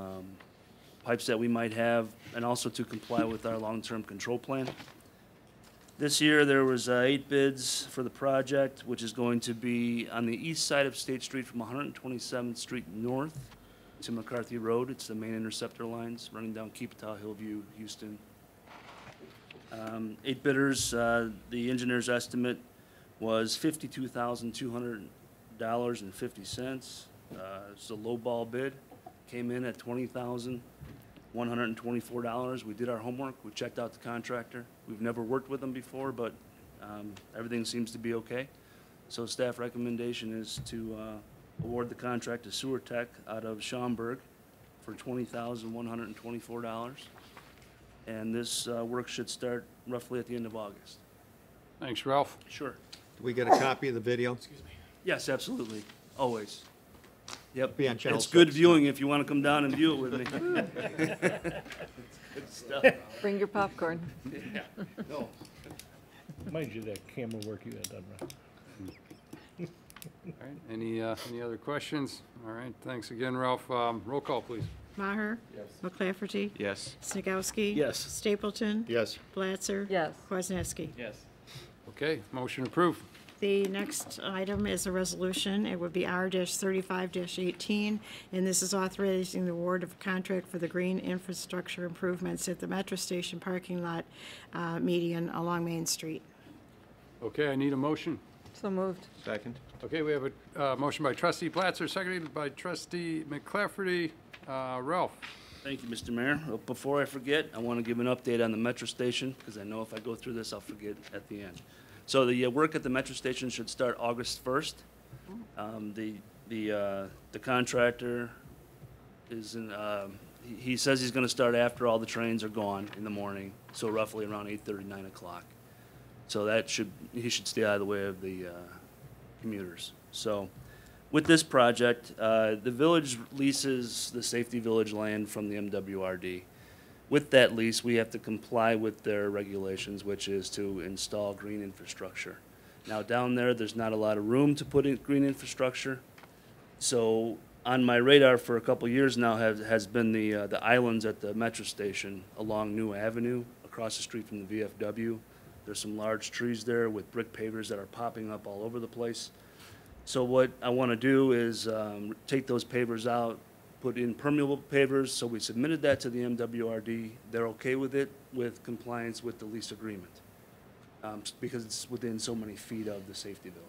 pipes that we might have, and also to comply with our long-term control plan. This year, there was 8 bids for the project, which is going to be on the east side of State Street from 127th Street north to McCarthy Road. It's the main interceptor lines running down Keepataw, Hillview, Houston. 8 bidders. The engineer's estimate was $52,200.50. It's a low ball bid. Came in at $20,124. We did our homework. We checked out the contractor. We've never worked with them before, but everything seems to be okay. So staff recommendation is to award the contract to Sewer Tech out of Schaumburg for $20,124. And this work should start roughly at the end of August. Thanks, Ralph. Sure. Do we get a copy of the video? Yes, absolutely. Always. Yep. Be on Channel It's good 6. viewing if you want to come down and view it with me. Good stuff. Bring your popcorn. No. Mind you, that camera work you had done, right? All right, any other questions? All right, thanks again, Ralph. Roll call, please. Maher? Yes. McClafferty? Yes. Snagowski? Yes. Stapleton? Yes. Blatzer? Yes. Kwasniewski. Yes. Okay, motion approved. The next item is a resolution. It would be R-35-18, and this is authorizing the award of a contract for the green infrastructure improvements at the Metro Station parking lot median along Main Street. Okay, I need a motion. So moved. Second. Okay, we have a motion by trustee Blatzer, seconded by trustee McClafferty. Ralph? Thank you, Mr. Mayor. Before I forget, I want to give an update on the Metro Station, because I know if I go through this, I'll forget at the end. So the work at the Metro Station should start August 1st. The contractor is in, he says he's going to start after all the trains are gone in the morning, so roughly around 8:30, 9 o'clock. So he should stay out of the way of the commuters. So with this project, the village leases the Safety Village land from the MWRD. With that lease, we have to comply with their regulations, which is to install green infrastructure. Now, down there, there's not a lot of room to put in green infrastructure. So on my radar for a couple years now has been the islands at the Metro Station along New Avenue, across the street from the VFW. There's some large trees there with brick pavers that are popping up all over the place. So what I want to do is take those pavers out, put in permeable pavers. So we submitted that to the MWRD. They're okay with it, with compliance with the lease agreement, because it's within so many feet of the Safety Village.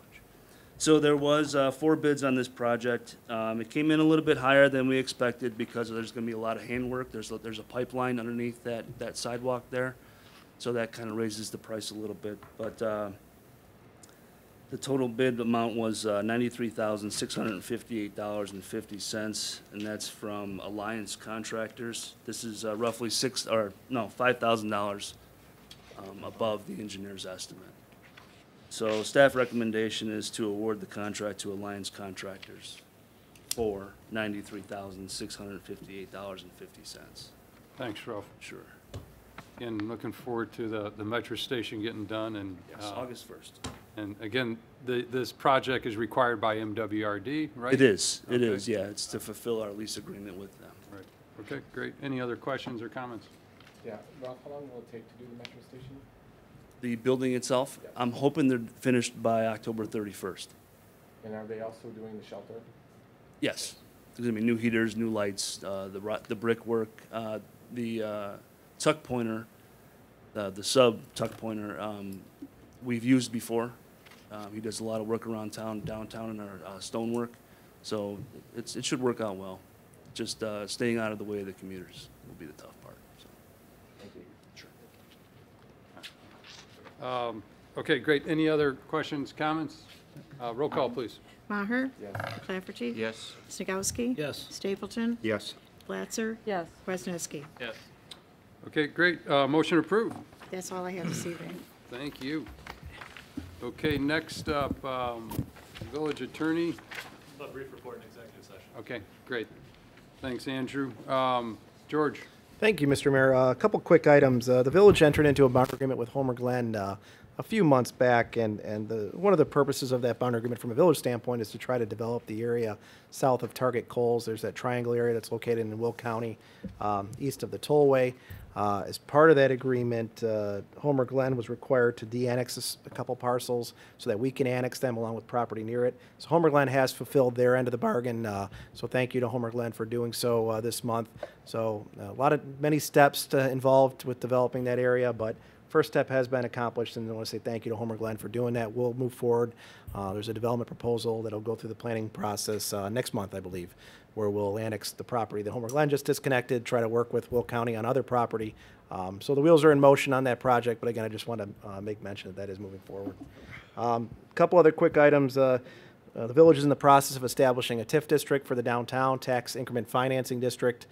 So there was 4 bids on this project. It came in a little bit higher than we expected because there's going to be a lot of handwork. There's a pipeline underneath that sidewalk there, so that kind of raises the price a little bit. But the total bid amount was $93,658.50, and that's from Alliance Contractors. This is roughly $5,000 above the engineer's estimate. So staff recommendation is to award the contract to Alliance Contractors for $93,658.50. Thanks, Ralph. Sure. Again, looking forward to the Metro Station getting done and. Yes, August 1st. And again, this project is required by MWRD, right? It is, it Okay. is, yeah, it's to fulfill our lease agreement with them. Right, okay, great. Any other questions or comments? Yeah, Ralph, how long will it take to do the metro station? The building itself, I'm hoping they're finished by October 31st. And are they also doing the shelter? Yes, there's gonna be new heaters, new lights, the brickwork, the tuck pointer, the sub tuck pointer, we've used before. He does a lot of work around town, downtown in our stonework, so it should work out well. Just staying out of the way of the commuters will be the tough part, so. Thank you. Sure. Okay, great. Any other questions, comments? Roll call, please. Maher? Yes. Clafferty? Yes. Snagowski? Yes. Stapleton? Yes. Blatzer? Yes. Kwasniewski. Yes. Okay, great. Motion approved. That's all I have this evening. Thank you. Okay, next up, village attorney. A brief report in executive session. Okay, great. Thanks, Andrew. George? Thank you, Mr. Mayor. A couple quick items. The village entered into a bond agreement with Homer Glen a few months back, and one of the purposes of that bond agreement from a village standpoint is to try to develop the area south of Target Coles. There's that triangle area that's located in Will County, east of the tollway. As part of that agreement, Homer Glen was required to de-annex a couple parcels so that we can annex them along with property near it. So Homer Glen has fulfilled their end of the bargain, so thank you to Homer Glen for doing so this month. So many steps involved with developing that area, but first step has been accomplished, and I want to say thank you to Homer Glen for doing that. We'll move forward. There's a development proposal that'll go through the planning process next month, I believe, where we'll annex the property that Homer Glen just disconnected, try to work with Will County on other property. So the wheels are in motion on that project, but again, I just want to make mention that is moving forward. A couple other quick items. The village is in the process of establishing a TIF district for the downtown tax increment financing district.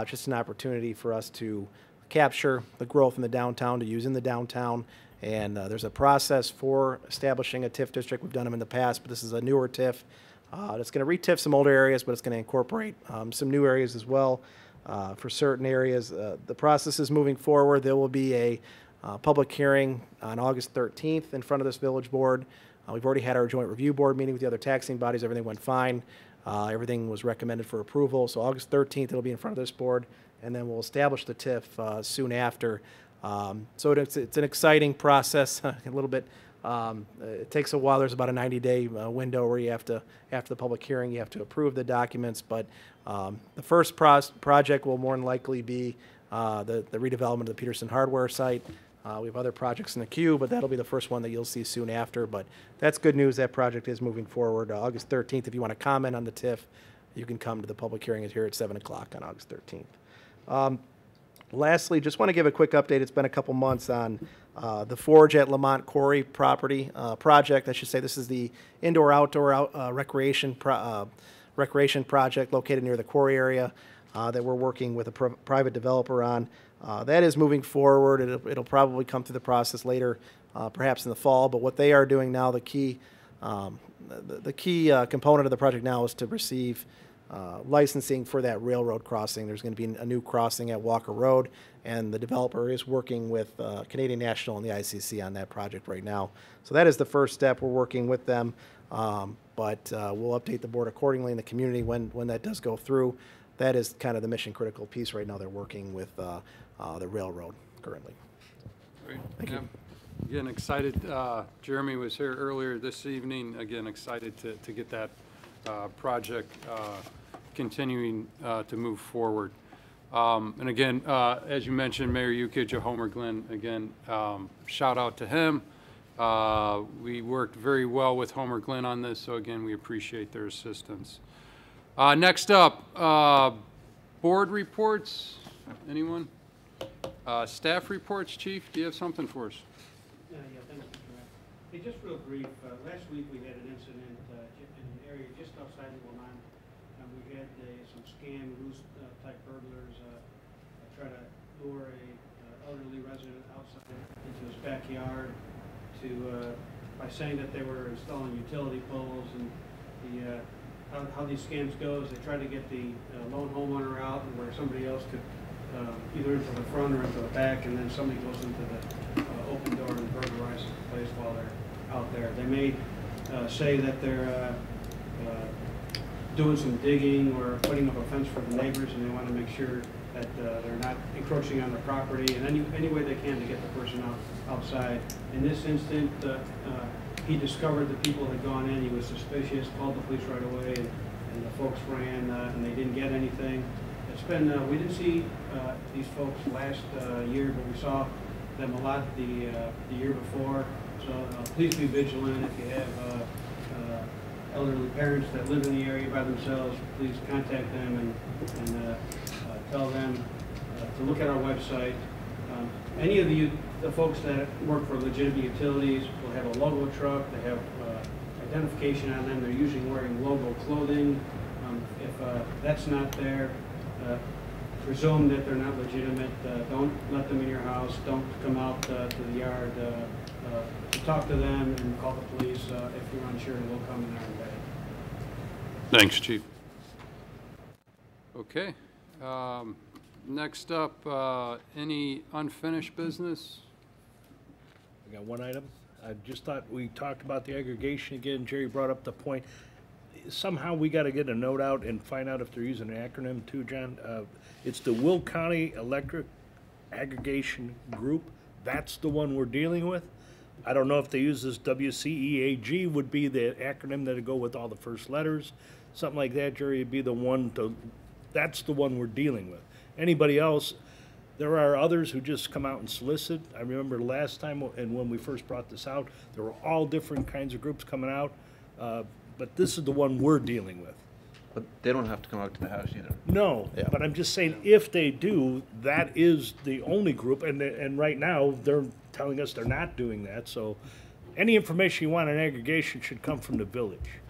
Just an opportunity for us to capture the growth in the downtown, to use in the downtown. And there's a process for establishing a TIF district. We've done them in the past, but this is a newer TIF. It's going to re-TIF some older areas, but it's going to incorporate some new areas as well for certain areas. The process is moving forward. There will be a public hearing on August 13th in front of this village board. We've already had our joint review board meeting with the other taxing bodies. Everything went fine. Everything was recommended for approval. So August 13th, it'll be in front of this board, and then we'll establish the TIF soon after. So it's an exciting process, a little bit. It takes a while. There's about a 90-day window where you have to, after the public hearing, you have to approve the documents. But the first project will more than likely be the redevelopment of the Peterson Hardware site. We have other projects in the queue, but that'll be the first one that you'll see soon after. But that's good news. That project is moving forward. August 13th, if you want to comment on the TIF, you can come to the public hearing. It's here at 7 o'clock on August 13th. Lastly, just want to give a quick update. It's been a couple months on the Forge at Lamont Quarry property project. I should say this is the indoor-outdoor recreation project located near the quarry area that we're working with a private developer on. That is moving forward. It'll probably come through the process later, perhaps in the fall. But what they are doing now, the key component of the project now is to receive licensing for that railroad crossing. There's going to be a new crossing at Walker Road, and the developer is working with Canadian National and the ICC on that project right now. So that is the first step. We're working with them, but we'll update the board accordingly in the community when that does go through. That is kind of the mission critical piece right now. They're working with the railroad currently. Great. Thank you. Again, excited. Jeremy was here earlier this evening. Again, excited to get that project continuing to move forward. And again, as you mentioned, Mayor Yukich of Homer Glen, again, shout out to him. We worked very well with Homer Glen on this, so again, we appreciate their assistance. Next up, board reports. Anyone? Staff reports, Chief, do you have something for us? Yeah, thanks, Mr. Mayor. Hey, just real brief, last week we had an incident in an area just outside of Lamont. We had some scam ruse type burglars try to lure a elderly resident outside into his backyard by saying that they were installing utility poles. And how these scams go is they try to get the lone homeowner out and where somebody else could either into the front or into the back, and then somebody goes into the open door and burglarizes the place while they're out there. They may say that they're doing some digging or putting up a fence for the neighbors, and they want to make sure that they're not encroaching on the property in any way they can to get the person outside. In this instant, he discovered the people had gone in. He was suspicious, called the police right away, and the folks ran, and they didn't get anything. It's been, we didn't see these folks last year, but we saw them a lot the year before. So please be vigilant. If you have elderly parents that live in the area by themselves, please contact them and tell them to look at our website. Any of the folks that work for legitimate utilities will have a logo truck. They have identification on them. They're usually wearing logo clothing. If that's not there, presume that they're not legitimate. Don't let them in your house. Don't come out to the yard. Talk to them and call the police if you're unsure, and we'll come in there and vet it. Thanks, Chief. Okay. Next up, any unfinished business? I got one item. I just thought we talked about the aggregation again. Jerry brought up the point. Somehow we got to get a note out and find out if they're using an acronym too, John. It's the Will County Electric Aggregation Group. That's the one we're dealing with. I don't know if they use this WCEAG would be the acronym that would go with all the first letters. Something like that, Jerry, would be the one to, that's the one we're dealing with. Anybody else, there are others who just come out and solicit. I remember last time, and when we first brought this out, there were all different kinds of groups coming out, but this is the one we're dealing with. But they don't have to come out to the house either. No, Yeah. but I'm just saying, if they do, that is the only group, and right now, they're telling us they're not doing that, so any information you want on aggregation should come from the village.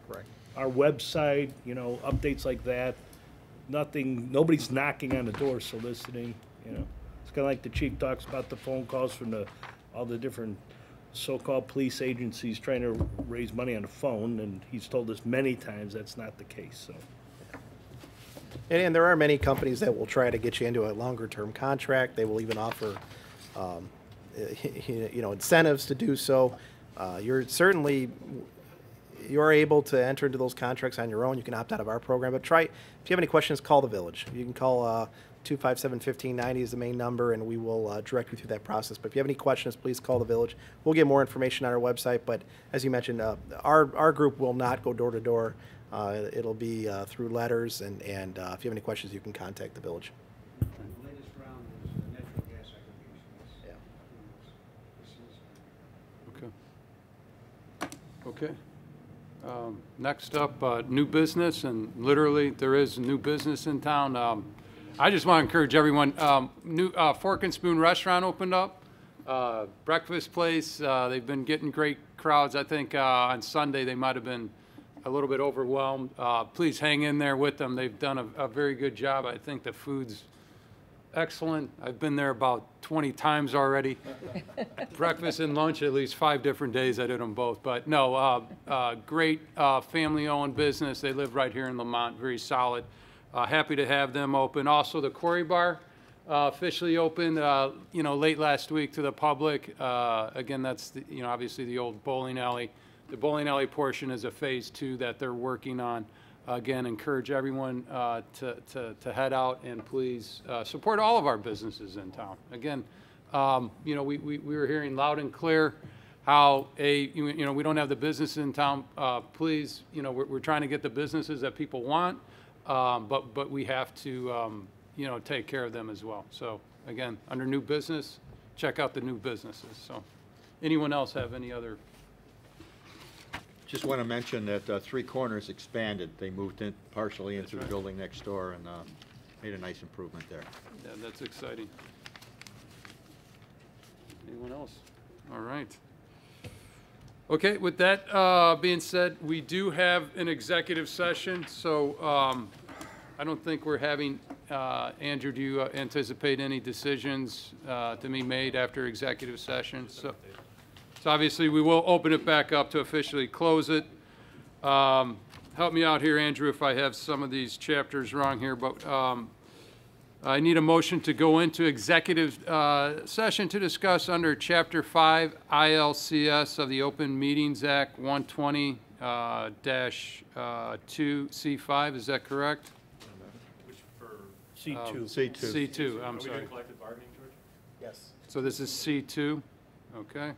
Correct. Our website, you know, updates like that, nothing, nobody's knocking on the door soliciting, you know. It's kind of like the chief talks about the phone calls from all the different so-called police agencies trying to raise money on the phone, and he's told us many times that's not the case, so. And there are many companies that will try to get you into a longer-term contract. They will even offer, you know, incentives to do so. You're able to enter into those contracts on your own. You can opt out of our program, but if you have any questions, call the village. You can call 257-1590 is the main number, and we will direct you through that process. But if you have any questions, please call the village. We'll get more information on our website, but as you mentioned, our group will not go door to door. It'll be through letters, and if you have any questions, you can contact the village. The latest round is the natural gas aggregation. Okay. Next up, new business, and literally there is new business in town. I just want to encourage everyone, new Fork and Spoon Restaurant opened up, breakfast place. They've been getting great crowds. I think on Sunday they might have been a little bit overwhelmed. Please hang in there with them. They've done a very good job. I think the food's excellent. I've been there about 20 times already. Breakfast and lunch at least 5 different days. I did them both. But no, great family-owned business. They live right here in Lamont, very solid. Happy to have them open. Also, the Quarry Bar officially opened, you know, late last week to the public. Again, that's, you know, obviously the old bowling alley. The bowling alley portion is a phase 2 that they're working on. Again, encourage everyone to head out and please support all of our businesses in town. Again, you know, we were hearing loud and clear how you know, we don't have the business in town. Please, you know, we're trying to get the businesses that people want, but we have to, you know, take care of them as well. So again, under new business, check out the new businesses. So anyone else have any other? Just want to mention that Three Corners expanded. They moved in partially into the building next door and made a nice improvement there. Yeah, that's exciting. Anyone else? All right. Okay, with that being said, we do have an executive session, so I don't think we're having, Andrew, do you anticipate any decisions to be made after executive session? So obviously we will open it back up to officially close it. Help me out here, Andrew, if I have some of these chapters wrong here, but I need a motion to go into executive session to discuss under Chapter 5 ILCS of the Open Meetings Act 120-2C5. Is that correct? Which for, C2. C2, I'm are we sorry. doing collective bargaining, George? Yes. So this is C2, okay?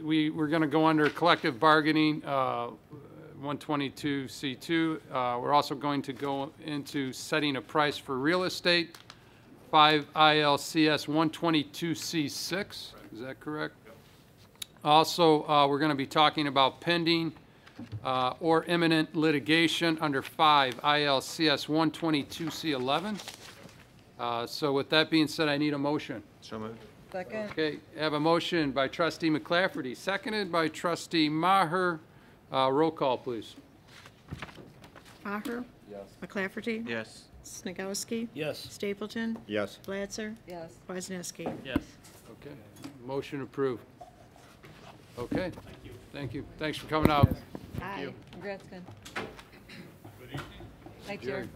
We're going to go under collective bargaining, 122C2. We're also going to go into setting a price for real estate, 5 ILCS 122C6. Is that correct? Also, we're going to be talking about pending or imminent litigation under 5 ILCS 122C11. So with that being said, I need a motion. So moved. Second. Okay, I have a motion by trustee McClafferty, seconded by trustee Maher. Roll call, please. Maher? Yes. McClafferty? Yes. Snagowski? Yes. Stapleton? Yes. Blatzer? Yes. Kwasniewski? Yes. Okay, motion approved. Okay. Thank you. Thanks for coming out. Aye. Congrats, Ken. Hi, Jared.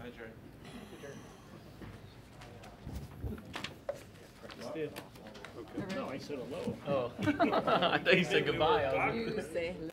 No, I said hello. Oh. I thought you said goodbye. You say hello.